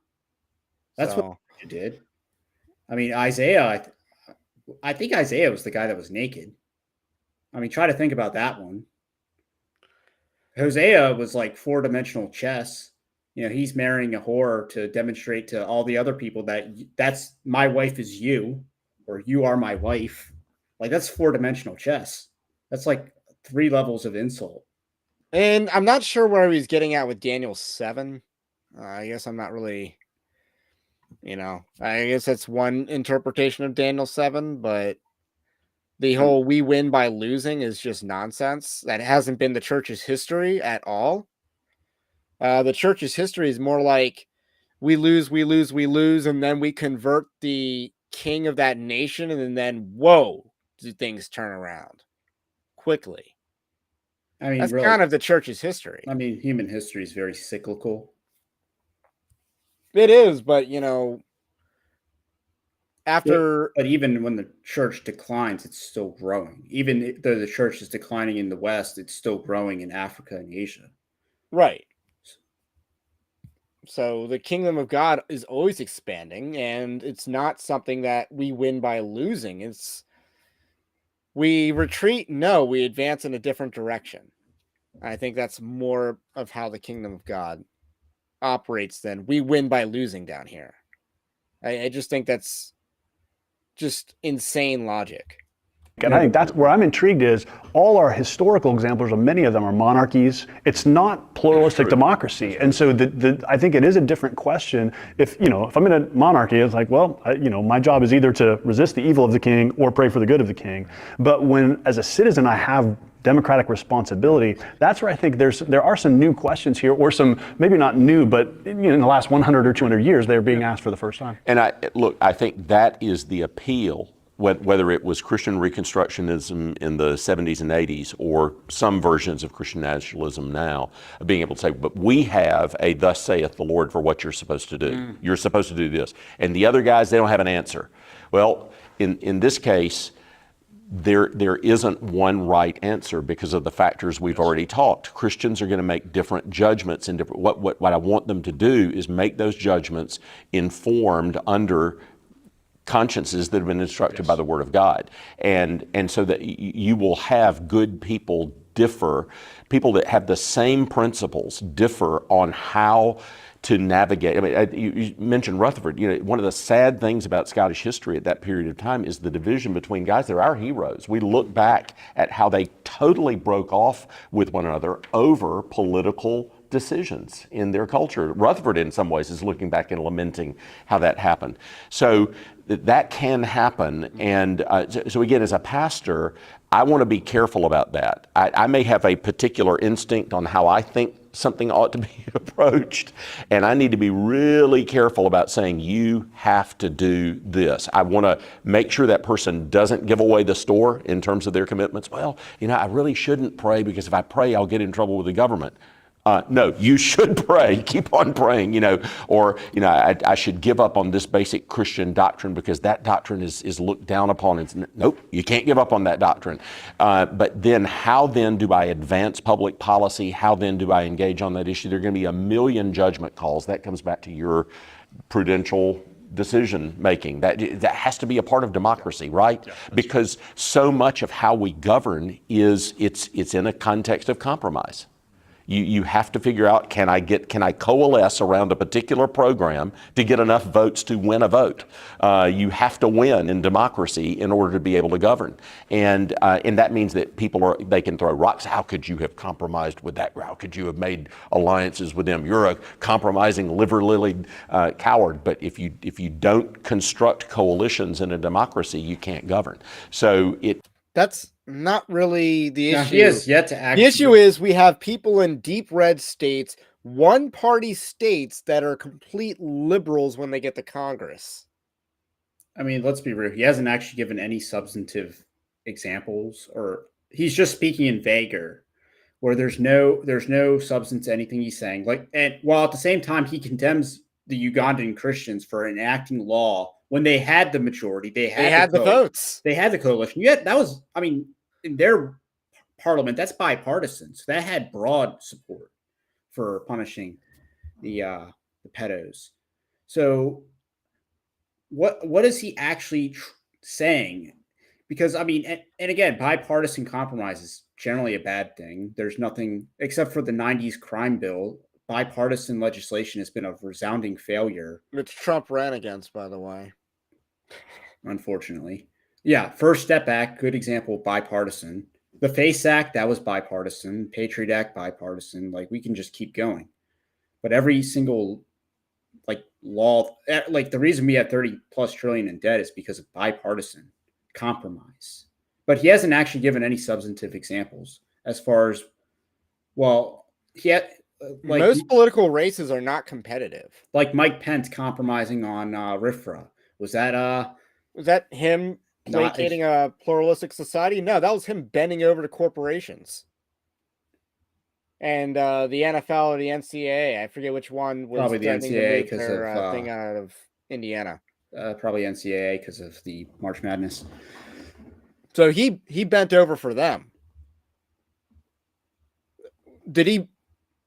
That's what Elijah did. I mean, Isaiah, I think Isaiah was the guy that was naked. I mean, try to think about that one. Hosea was like four-dimensional chess. He's marrying a whore to demonstrate to all the other people that's my wife is you, or you are my wife. That's four-dimensional chess. That's 3 levels of insult. And I'm not sure where he was getting at with Daniel 7. I guess I'm not really, I guess that's one interpretation of Daniel 7, but the whole we win by losing is just nonsense. That hasn't been the church's history at all. The church's history is more like we lose, and then we convert the king of that nation, and then whoa, do things turn around quickly. I mean, that's really kind of the church's history. I mean, human history is very cyclical. It is, but but even when the church declines, it's still growing. Even though the church is declining in the West, it's still growing in Africa and Asia. Right. So the kingdom of God is always expanding, and it's not something that we win by losing. It's we retreat, no, we advance in a different direction. I think that's more of how the kingdom of God operates than we win by losing down here. I just think that's just insane logic. And I think that's where I'm intrigued is all our historical examples, of many of them are monarchies. It's not pluralistic democracy. And so I think it is a different question. If I'm in a monarchy, it's like, well, my job is either to resist the evil of the king or pray for the good of the king. But when, as a citizen, I have democratic responsibility, that's where I think there are some new questions here, or some, maybe not new, but in the last 100 or 200 years, they're being asked for the first time. And I think that is the appeal, whether it was Christian Reconstructionism in the 70s and 80s or some versions of Christian nationalism now, of being able to say, but we have a thus saith the Lord for what you're supposed to do. You're supposed to do this. And the other guys, they don't have an answer. Well, in this case, there isn't one right answer because of the factors we've already talked. Christians are going to make different judgments, and what I want them to do is make those judgments informed under consciences that have been instructed by the Word of God, and so that you will have good people differ, people that have the same principles differ on how to navigate. I mean, you mentioned Rutherford. One of the sad things about Scottish history at that period of time is the division between guys that are our heroes. We look back at how they totally broke off with one another over political decisions in their culture. Rutherford, in some ways, is looking back and lamenting how that happened. So that can happen. And so again, as a pastor, I want to be careful about that. I may have a particular instinct on how I think something ought to be approached, and I need to be really careful about saying, you have to do this. I want to make sure that person doesn't give away the store in terms of their commitments. Well, I really shouldn't pray because if I pray, I'll get in trouble with the government. No, you should pray. Keep on praying, or I should give up on this basic Christian doctrine because that doctrine is looked down upon. Nope, you can't give up on that doctrine. But then how then do I advance public policy? How then do I engage on that issue? There are going to be a million judgment calls. That comes back to your prudential decision making. That has to be a part of democracy, right? Yeah, because so much of how we govern it's in a context of compromise. You have to figure out, can I coalesce around a particular program to get enough votes to win a vote? You have to win in democracy in order to be able to govern. And that means that they can throw rocks. How could you have compromised with that? How could you have made alliances with them? You're a compromising, liver-lilied coward. But if you don't construct coalitions in a democracy, you can't govern. So that's not really the issue. He has yet to actually. The issue is we have people in deep red states, one-party states that are complete liberals when they get to Congress. I mean, let's be real. He hasn't actually given any substantive examples, or he's just speaking in vaguer, where there's no substance to anything he's saying. And while at the same time he condemns the Ugandan Christians for enacting law when they had the majority, they had the votes, they had the coalition. Yet that was, I mean, in their parliament, that's bipartisan, so that had broad support for punishing the pedos. So what is he actually saying? Because I mean, and again, bipartisan compromise is generally a bad thing. There's nothing except for the 90s crime bill. Bipartisan legislation has been a resounding failure. Which Trump ran against, by the way. Unfortunately. Yeah, First Step Act, good example, bipartisan. The FACE Act, that was bipartisan. Patriot Act, bipartisan. Like, we can just keep going. But every single, law, the reason we have 30 plus trillion in debt is because of bipartisan compromise. But he hasn't actually given any substantive examples as far as, he had... most political races are not competitive. Like Mike Pence compromising on RFRA. Was that him placating a pluralistic society? No, that was him bending over to corporations. And the NFL or the NCAA, I forget which one was probably the NCAA because of thing out of Indiana. Probably NCAA because of the March Madness. So he bent over for them. Did he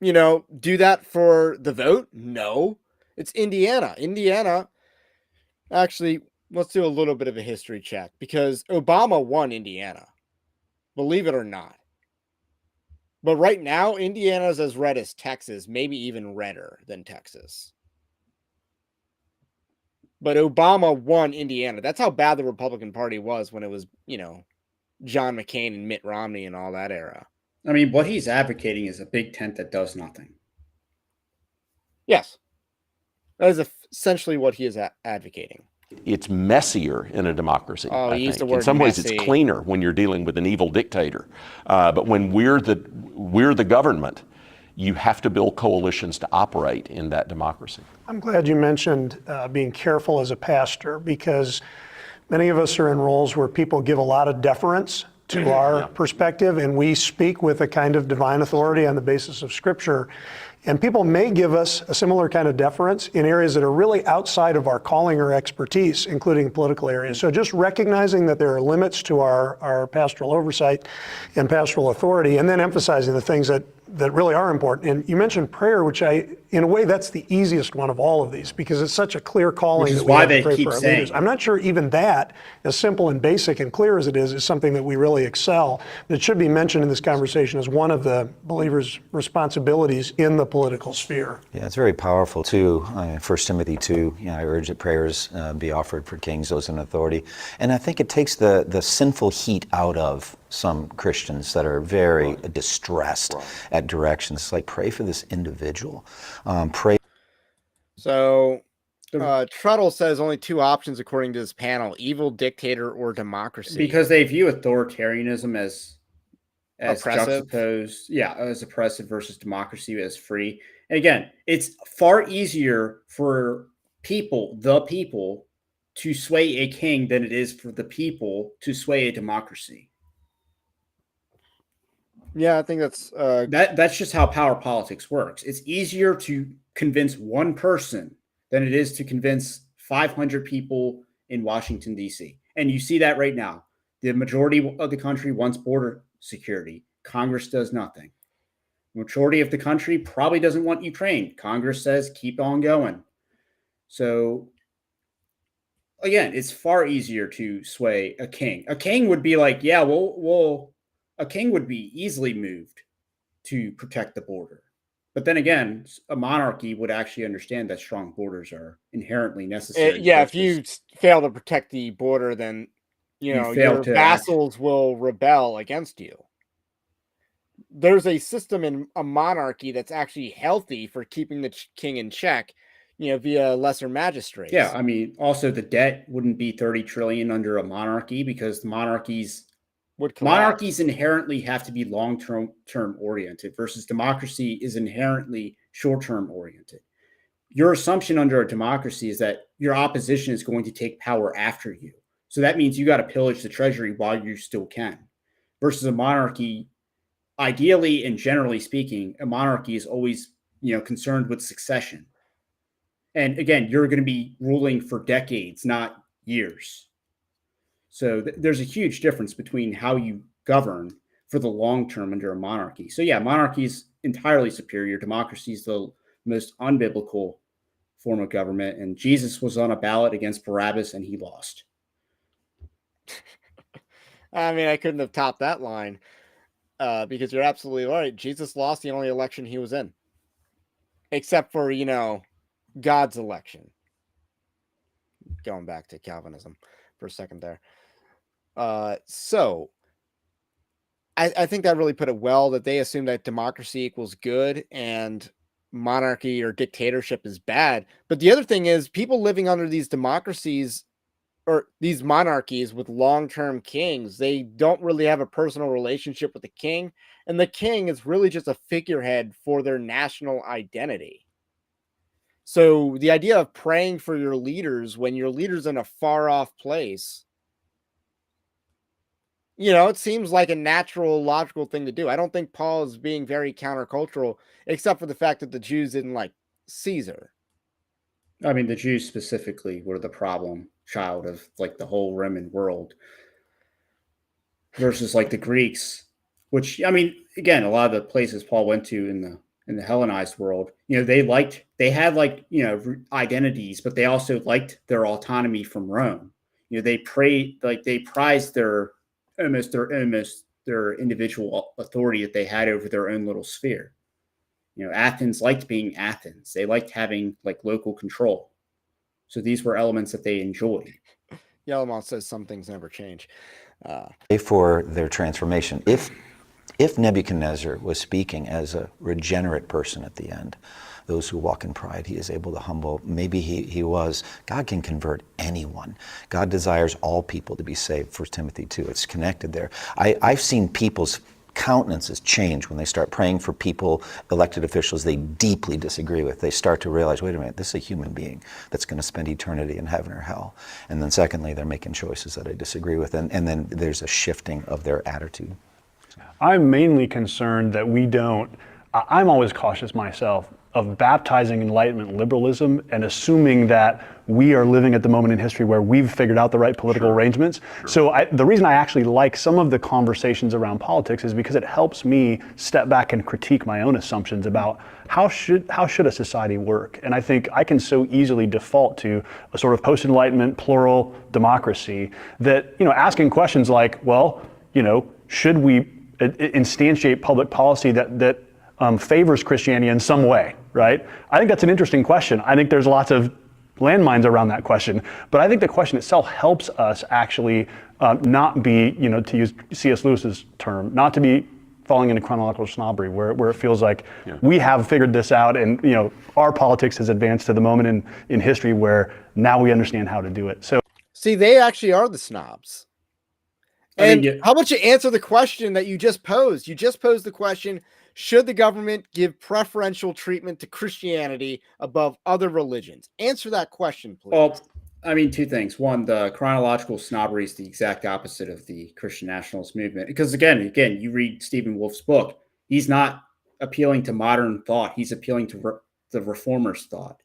do that for the vote? No. It's Indiana. Actually, let's do a little bit of a history check because Obama won Indiana, believe it or not. But right now, Indiana's as red as Texas, maybe even redder than Texas. But Obama won Indiana. That's how bad the Republican Party was when it was, John McCain and Mitt Romney and all that era. I mean, what he's advocating is a big tent that does nothing. Yes. That is essentially what he is advocating. It's messier in a democracy. Oh, I he used think. the word In some ways, messy. it's cleaner when you're dealing with an evil dictator. But when we're the government, you have to build coalitions to operate in that democracy. I'm glad you mentioned being careful as a pastor, because many of us are in roles where people give a lot of deference to our perspective, and we speak with a kind of divine authority on the basis of Scripture. And people may give us a similar kind of deference in areas that are really outside of our calling or expertise, including political areas. So just recognizing that there are limits to our pastoral oversight and pastoral authority, and then emphasizing the things that really are important. And you mentioned prayer, which in a way, that's the easiest one of all of these, because it's such a clear calling. Which is that we why have to they pray keep for our saying leaders. it. I'm not sure even that, as simple and basic and clear as it is something that we really excel. But it should be mentioned in this conversation as one of the believer's responsibilities in the political sphere. Yeah, it's very powerful too. 1 Timothy 2, I urge that prayers be offered for kings, those in authority. And I think it takes the sinful heat out of some Christians that are very distressed at directions. It's like, pray for this individual. Pray. So Truddle says only two options according to this panel: evil dictator or democracy. Because they view authoritarianism as Oppressive. juxtaposed, as oppressive versus democracy as free. And again, it's far easier for the people, to sway a king than it is for the people to sway a democracy. Yeah, I think that's That's just how power politics works. It's easier to convince one person than it is to convince 500 people in Washington, D.C. And you see that right now. The majority of the country wants border security. Congress does nothing. The majority of the country probably doesn't want Ukraine. Congress says keep on going. So again, it's far easier to sway a king. A king would be like, yeah, a king would be easily moved to protect the border. But then again, a monarchy would actually understand that strong borders are inherently necessary. if you fail to protect the border, then your vassals will rebel against you. There's a system in a monarchy that's actually healthy for keeping the king in check, via lesser magistrates. Yeah, I mean, also the debt wouldn't be 30 trillion under a monarchy, because the monarchies inherently have to be long-term oriented versus democracy is inherently short-term oriented. Your assumption under a democracy is that your opposition is going to take power after you. So that means you got to pillage the treasury while you still can. Versus a monarchy, ideally and generally speaking, a monarchy is always, concerned with succession. And again, you're going to be ruling for decades, not years. So there's a huge difference between how you govern for the long term under a monarchy. So yeah, monarchy is entirely superior. Democracy is the most unbiblical form of government. And Jesus was on a ballot against Barabbas and he lost. I mean, I couldn't have topped that line, because you're absolutely right. Jesus lost the only election he was in, except for, God's election. Going back to Calvinism for a second there. So I think that really put it well, that they assume that democracy equals good and monarchy or dictatorship is bad. But the other thing is, people living under these democracies or these monarchies with long-term kings, they don't really have a personal relationship with the king. And the king is really just a figurehead for their national identity. So the idea of praying for your leaders when your leader's in a far off place, it seems like a natural, logical thing to do. I don't think Paul is being very countercultural, except for the fact that the Jews didn't like Caesar. I mean, the Jews specifically were the problem child of like the whole Roman world versus like the Greeks, which, I mean, again, a lot of the places Paul went to in the in the Hellenized world, they had identities, but they also liked their autonomy from Rome. They prized their individual authority that they had over their own little sphere. Athens liked being Athens. They liked having local control. So these were elements that they enjoyed. Yellowmouth says some things never change. For their transformation. If Nebuchadnezzar was speaking as a regenerate person at the end, those who walk in pride, he is able to humble. Maybe he was. God can convert anyone. God desires all people to be saved, 1 Timothy 2. It's connected there. I've seen people's countenances change when they start praying for people, elected officials they deeply disagree with. They start to realize, wait a minute, this is a human being that's going to spend eternity in heaven or hell. And then secondly, they're making choices that I disagree with. And then there's a shifting of their attitude. I'm mainly concerned that I'm always cautious myself of baptizing Enlightenment liberalism and assuming that we are living at the moment in history where we've figured out the right political arrangements. Sure. So the reason I actually like some of the conversations around politics is because it helps me step back and critique my own assumptions about how should a society work. And I think I can so easily default to a sort of post-Enlightenment plural democracy that, asking questions like, well, should we instantiate public policy that favors Christianity in some way, right? I think that's an interesting question. I think there's lots of landmines around that question, but I think the question itself helps us actually not be, to use C.S. Lewis's term, not to be falling into chronological snobbery, where it feels like we have figured this out, and our politics has advanced to the moment in history where now we understand how to do it. So, see, they actually are the snobs. And how about you answer the question that you just posed? You just posed the question, should the government give preferential treatment to Christianity above other religions? Answer that question, please. Well, two things. One, the chronological snobbery is the exact opposite of the Christian nationalist movement. Because again, you read Stephen Wolf's book, he's not appealing to modern thought. He's appealing to the reformers' thought.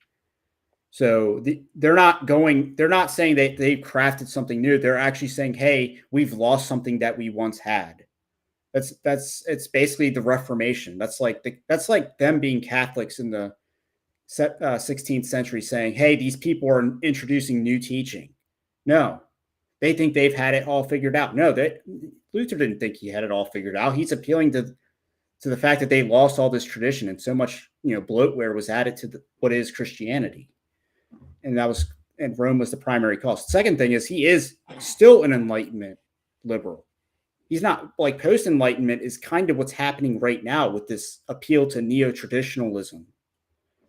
So they're not saying that they've crafted something new. They're actually saying, hey, we've lost something that we once had. It's basically the Reformation. That's like them being Catholics in the 16th century saying, hey, these people are introducing new teaching. No, they think they've had it all figured out. No, Luther didn't think he had it all figured out. He's appealing to the fact that they lost all this tradition and so much bloatware was added to what is Christianity. And Rome was the primary cause. The second thing is he is still an Enlightenment liberal. He's not post-Enlightenment is kind of what's happening right now with this appeal to neo-traditionalism.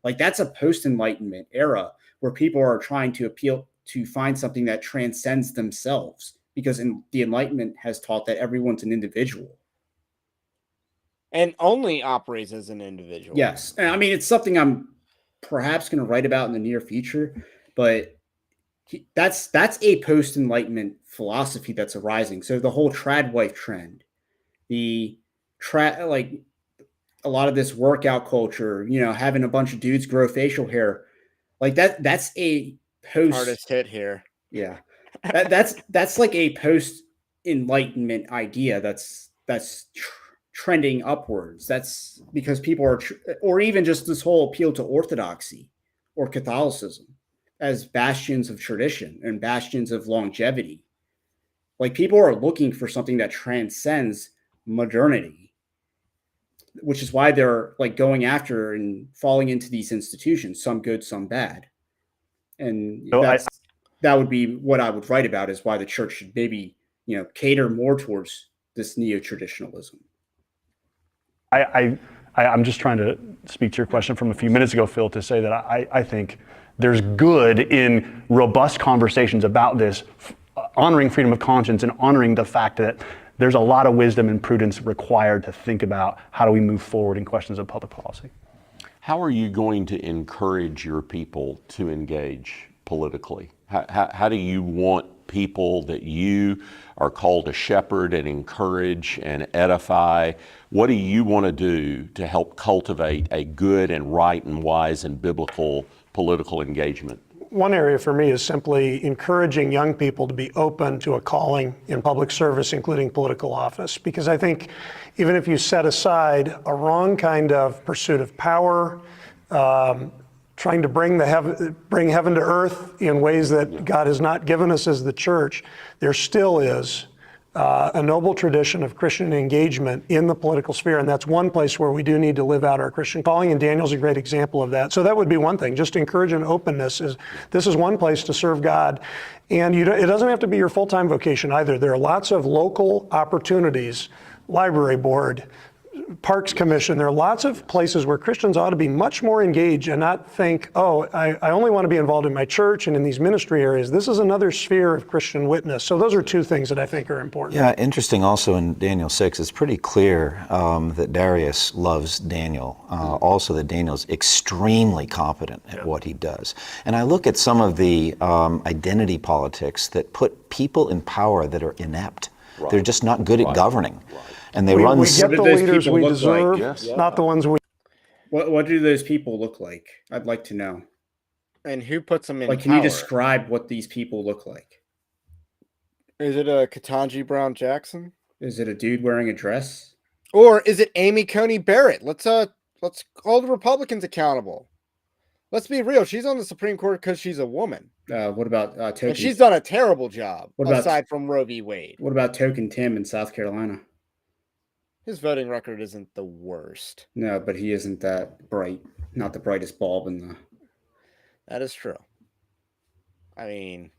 That's a post-Enlightenment era where people are trying to appeal to find something that transcends themselves, because the Enlightenment has taught that everyone's an individual. And only operates as an individual. Yes. And it's something I'm perhaps going to write about in the near future, but that's a post-Enlightenment philosophy that's arising. So the whole trad wife trend, a lot of this workout culture, having a bunch of dudes grow facial hair, that's a post hardest hit here. Yeah. That's like a post-Enlightenment idea that's trending upwards. That's because people are, or even just this whole appeal to orthodoxy or Catholicism as bastions of tradition and bastions of longevity. People are looking for something that transcends modernity, which is why they're going after and falling into these institutions, some good, some bad. And that would be what I would write about, is why the church should maybe, cater more towards this neo-traditionalism. I'm just trying to speak to your question from a few minutes ago, Phil, to say that I think there's good in robust conversations about this, honoring freedom of conscience and honoring the fact that there's a lot of wisdom and prudence required to think about how do we move forward in questions of public policy. How are you going to encourage your people to engage politically? How do you want people that you are called to shepherd and encourage and edify? What do you want to do to help cultivate a good and right and wise and biblical political engagement? one area for me is simply encouraging young people to be open to a calling in public service, including political office. Because I think even if you set aside a wrong kind of pursuit of power, trying to bring heaven to earth in ways that God has not given us as the church, there still is a noble tradition of Christian engagement in the political sphere, and that's one place where we do need to live out our Christian calling, and Daniel's a great example of that. So that would be one thing, just encourage an openness. This is one place to serve God, and it doesn't have to be your full-time vocation either. There are lots of local opportunities, library board, Parks Commission. There are lots of places where Christians ought to be much more engaged and not think, oh, I only want to be involved in my church and in these ministry areas. This is another sphere of Christian witness. So those are two things that I think are important. Yeah, interesting also in Daniel 6, it's pretty clear that Darius loves Daniel. Also that Daniel's extremely competent at what he does. And I look at some of the identity politics that put people in power that are inept. Right. They're just not good at governing. Right. And they we run. We get the leaders we deserve, not the ones we. What do those people look like? I'd like to know. And who puts them in power? Can you describe what these people look like? Is it a Ketanji Brown Jackson? Is it a dude wearing a dress? Or is it Amy Coney Barrett? Let's call the Republicans accountable. Let's be real. She's on the Supreme Court because she's a woman. What about Token? And she's done a terrible job, aside from Roe v. Wade. What about Token Tim in South Carolina? His voting record isn't the worst. No, but he isn't that bright. Not the brightest bulb in the... That is true. I mean,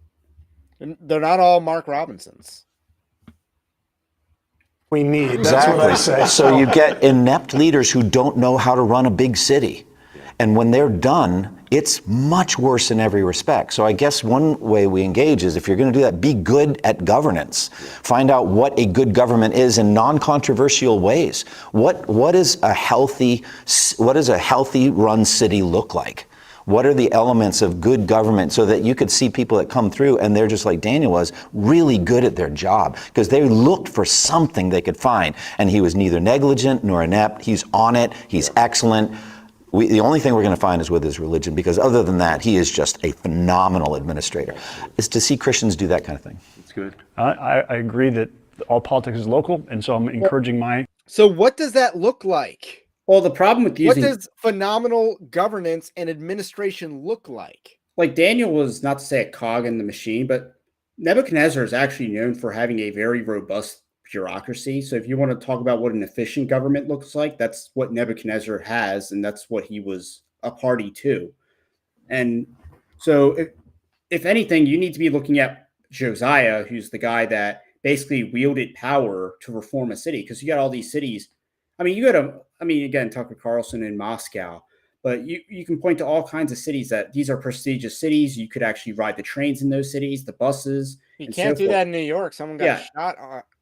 they're not all Mark Robinsons. We need. Exactly. That's what I say. So you get inept leaders who don't know how to run a big city. And when they're done, it's much worse in every respect. So I guess one way we engage is, if you're going to do that, be good at governance. Find out what a good government is in non-controversial ways. What is a healthy run city look like? What are the elements of good government, so that you could see people that come through and they're just like Daniel was, really good at their job, because they looked for something they could find. And he was neither negligent nor inept. He's on it. He's excellent. The only thing we're going to find is with his religion, because other than that, he is just a phenomenal administrator. Is to see Christians do that kind of thing. That's good. I agree that all politics is local, and so I'm encouraging my... So what does that look like? Well, the problem with using... What does phenomenal governance and administration look like? Like, Daniel was, not to say a cog in the machine, but Nebuchadnezzar is actually known for having a very robust bureaucracy. So if you want to talk about what an efficient government looks like, that's what Nebuchadnezzar has, and that's what he was a party to. And so if anything, you need to be looking at Josiah, who's the guy that basically wielded power to reform a city, because you got all these cities. Again, Tucker Carlson in Moscow, but you can point to all kinds of cities that these are prestigious cities. You could actually ride the trains in those cities, the buses. You can't do that in New York. Someone got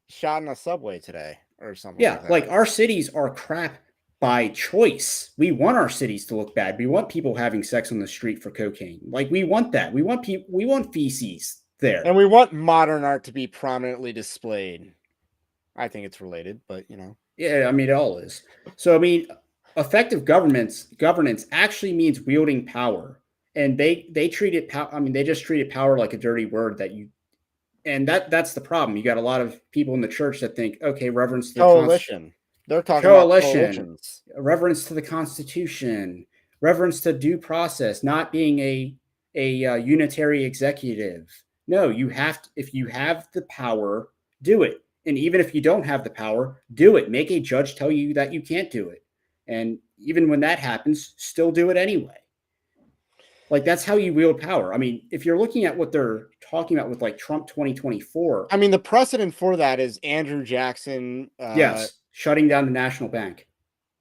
shot in a subway today or something. Yeah, like our cities are crap by choice. We want our cities to look bad. We want people having sex on the street for cocaine. Like, we want that. We want feces there. And we want modern art to be prominently displayed. I think it's related, but Yeah, it all is. So effective governance actually means wielding power. And they treated power, they just treated power like a dirty word and that's the problem. You got a lot of people in the church that think, okay, reverence to the coalition. They're talking about coalitions. Reverence to the Constitution, reverence to due process, not being a unitary executive. No, if you have the power, do it. And even if you don't have the power, do it. Make a judge tell you that you can't do it. And even when that happens, still do it anyway. Like, that's how you wield power. If you're looking at what they're talking about with like Trump 2024. The precedent for that is Andrew Jackson. Yes, shutting down the National Bank.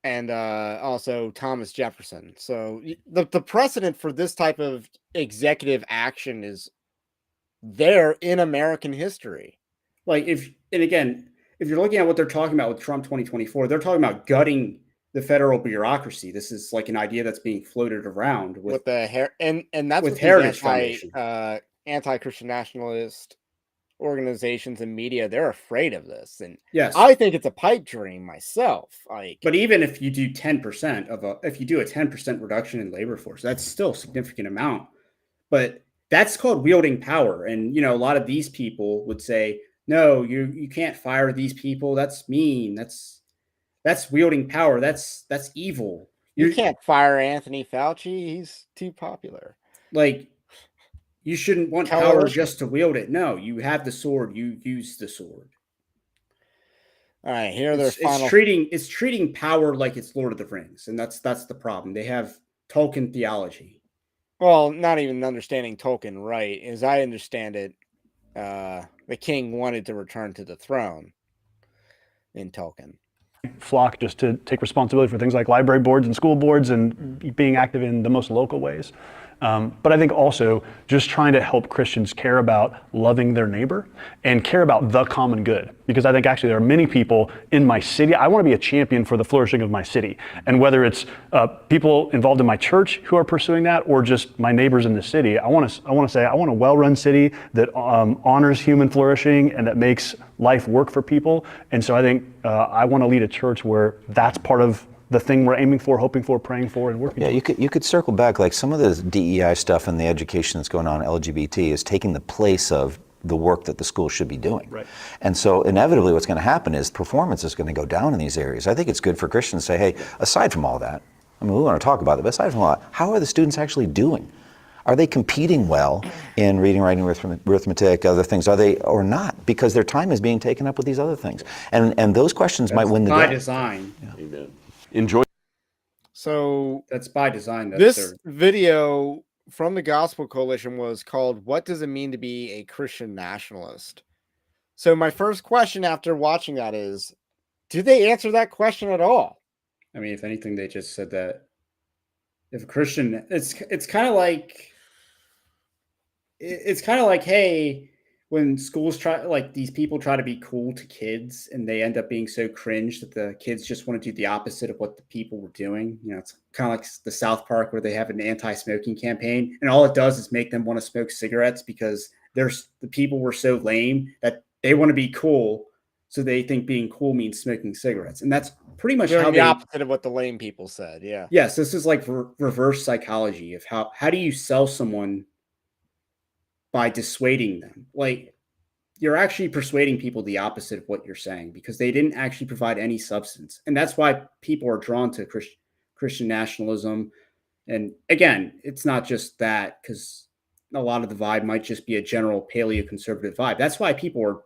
And also Thomas Jefferson. So the precedent for this type of executive action is there in American history. Like, if you're looking at what they're talking about with Trump 2024, they're talking about gutting the federal bureaucracy. This is like an idea that's being floated around with the and that's with what Heritage anti-Christian nationalist organizations and media, they're afraid of this. And yes, I think it's a pipe dream myself. But even if you do 10% if you do a 10% reduction in labor force, that's still a significant amount. But that's called wielding power. And, a lot of these people would say, no, you can't fire these people. That's mean. That's wielding power. That's evil. You can't fire Anthony Fauci. He's too popular. Like, you shouldn't want power just to wield it. No, you have the sword. You use the sword. All right, here are their It's final. it's treating power like it's Lord of the Rings, and that's the problem. They have Tolkien theology. Well, not even understanding Tolkien right. As I understand it, the king wanted to return to the throne in Tolkien. Flock just to take responsibility for things like library boards and school boards and being active in the most local ways. But I think also just trying to help Christians care about loving their neighbor and care about the common good. Because I think actually there are many people in my city. I want to be a champion for the flourishing of my city. And whether it's people involved in my church who are pursuing that or just my neighbors in the city, I want to say I want a well-run city that honors human flourishing and that makes life work for people. And so I think I want to lead a church where that's part of the thing we're aiming for, hoping for, praying for, and working for. You could circle back, like some of the DEI stuff and the education that's going on in LGBT is taking the place of the work that the school should be doing. Right. And so inevitably what's going to happen is performance is going to go down in these areas. I think it's good for Christians to say, hey, aside from all that, I mean, we want to talk about it, but aside from all that, how are the students actually doing? Are they competing well in reading, writing, arithmetic, other things? Are they or not? Because their time is being taken up with these other things. And those questions might win the day. By design. Yeah. Amen. Enjoy. So that's by design. This video from the Gospel Coalition was called "What Does It Mean to Be a Christian Nationalist?" So my first question after watching that is, did they answer that question at all? I mean, if anything, they just said that if a Christian, it's kind of like hey, when schools try, like these people try to be cool to kids and they end up being so cringe that the kids just want to do the opposite of what the people were doing. It's kind of like the South Park where they have an anti-smoking campaign and all it does is make them want to smoke cigarettes because the people were so lame that they want to be cool. So they think being cool means smoking cigarettes. And that's pretty much how the opposite of what the lame people said. Yeah. Yes. This is like reverse psychology of how do you sell someone by dissuading them? Like, you're actually persuading people the opposite of what you're saying because they didn't actually provide any substance. And that's why people are drawn to Christian nationalism. And again, it's not just that, because a lot of the vibe might just be a general paleoconservative vibe. That's why people are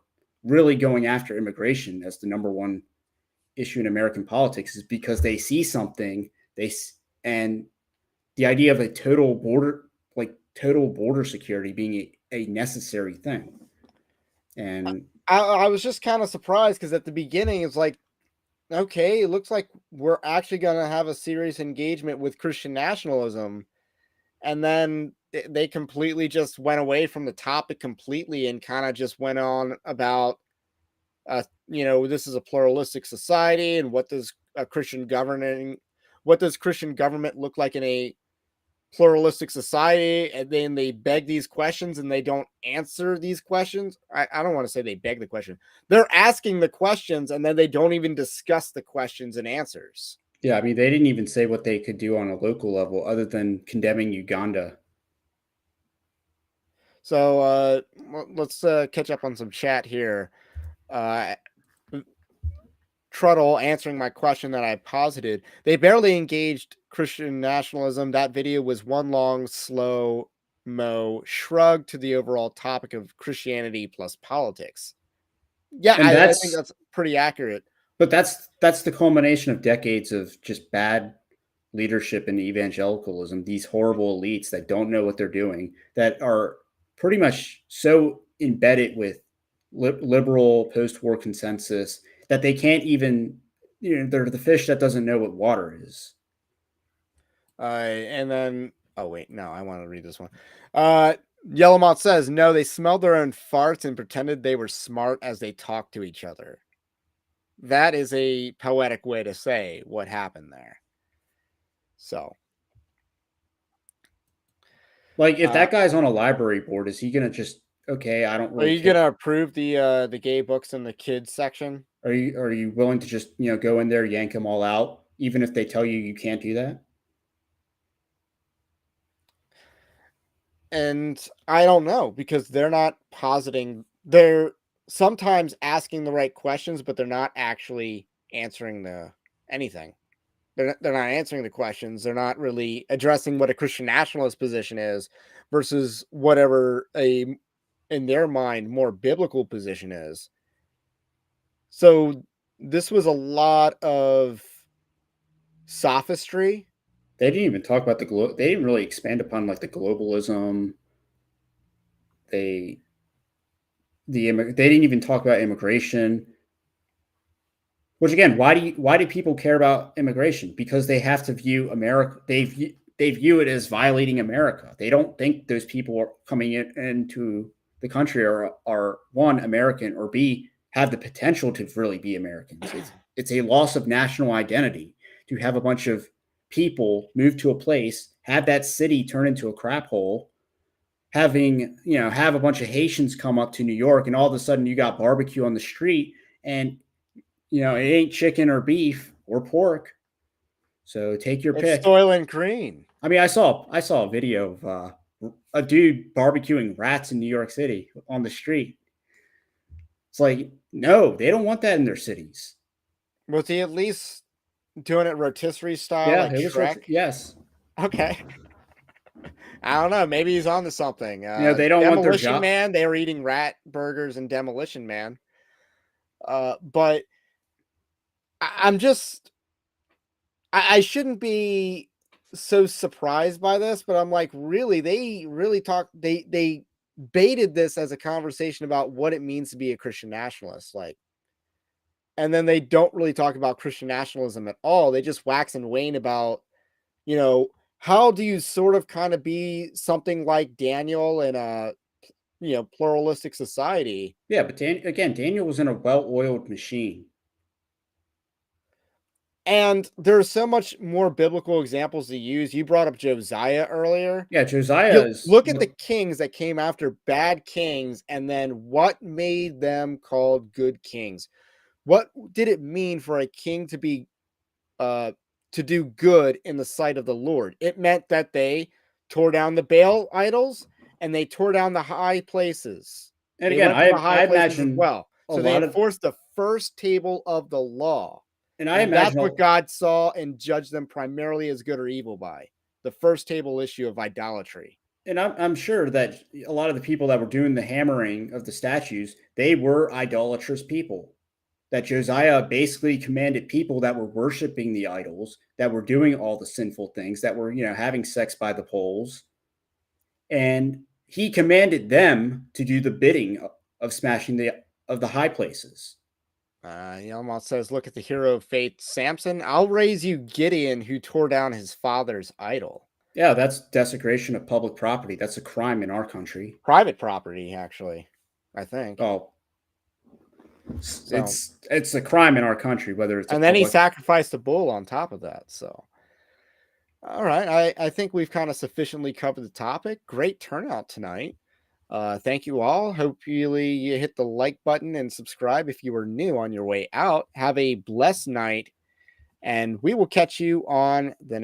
really going after immigration as the number one issue in American politics, is because they see something, and the idea of a total border security being a necessary thing. And I was just kind of surprised because at the beginning it's like, okay, it looks like we're actually going to have a serious engagement with Christian nationalism. And then they completely just went away from the topic completely and kind of just went on about, this is a pluralistic society and what does Christian government look like in a pluralistic society, and then they beg these questions and they don't answer these questions. I don't want to say they beg the question. They're asking the questions and then they don't even discuss the questions and answers. Yeah, I mean, they didn't even say what they could do on a local level other than condemning Uganda. So let's catch up on some chat here. Truddle answering my question that I posited. They barely engaged Christian nationalism. That video was one long, slow-mo shrug to the overall topic of Christianity plus politics. Yeah, I think that's pretty accurate. But that's the culmination of decades of just bad leadership in evangelicalism. These horrible elites that don't know what they're doing, that are pretty much so embedded with liberal post-war consensus that they can't even, they're the fish that doesn't know what water is. And then, oh wait, no, I want to read this one. Yellowmont says, no, they smelled their own farts and pretended they were smart as they talked to each other. That is a poetic way to say what happened there. So, like, if that guy's on a library board, is he going to just, okay, I don't really Are you going to approve the gay books in the kids section? Are you willing to just, go in there, yank them all out, even if they tell you you can't do that? And I don't know, because they're not positing, they're sometimes asking the right questions, but they're not actually answering anything. They're not answering the questions. They're not really addressing what a Christian nationalist position is versus whatever in their mind, more biblical position is. So this was a lot of sophistry. They didn't even talk about they didn't really expand upon like the globalism. They they didn't even talk about immigration. Which again, why do people care about immigration? Because they have to view America. They view it as violating America. They don't think those people are coming into the country are one, American, or B, have the potential to really be Americans. It's a loss of national identity to have a bunch of people move to a place, have that city turn into a crap hole, have a bunch of Haitians come up to New York, and all of a sudden you got barbecue on the street, and it ain't chicken or beef or pork. So take your It's pick. Soylent Green. I mean, I saw a video of a dude barbecuing rats in New York City on the street. It's like, no, they don't want that in their cities. Was he at least doing it rotisserie style, Yeah, like it was Shrek? yes. Okay. I don't know. Maybe he's onto something. They don't want their Demolition job. Man, they were eating rat burgers in Demolition Man. But I'm just, I shouldn't be so surprised by this, but I'm like, really, they really they baited this as a conversation about what it means to be a Christian nationalist. Like, and then they don't really talk about Christian nationalism at all. They just wax and wane about, how do you sort of kind of be something like Daniel in a, pluralistic society? Yeah, but Daniel was in a well-oiled machine. And there's so much more biblical examples to use. You brought up Josiah earlier. Yeah, Josiah is. Look at the kings that came after bad kings, and then what made them called good kings? What did it mean for a king to be to do good in the sight of the Lord? It meant that they tore down the Baal idols and they tore down the high places. And They again, went to the high I places as imagine well. a So they lot of, enforced the first table of the law. and I And that's imagine what God saw and judged them primarily as good or evil by. The first table issue of idolatry. and I'm sure that a lot of the people that were doing the hammering of the statues, they were idolatrous people. That Josiah basically commanded people that were worshiping the idols, that were doing all the sinful things, that were, having sex by the poles. And he commanded them to do the bidding of smashing the high places. He almost says, look at the hero of faith, Samson. I'll raise you Gideon, who tore down his father's idol. Yeah, that's desecration of public property. That's a crime in our country. Private property, actually, I think. Oh, So, it's a crime in our country, whether it's and then he sacrificed a bull on top of that. So, all right, I think we've kind of sufficiently covered the topic. Great turnout tonight. Thank you all. Hopefully you hit the like button and subscribe if you were new on your way out. Have a blessed night, and we will catch you on the next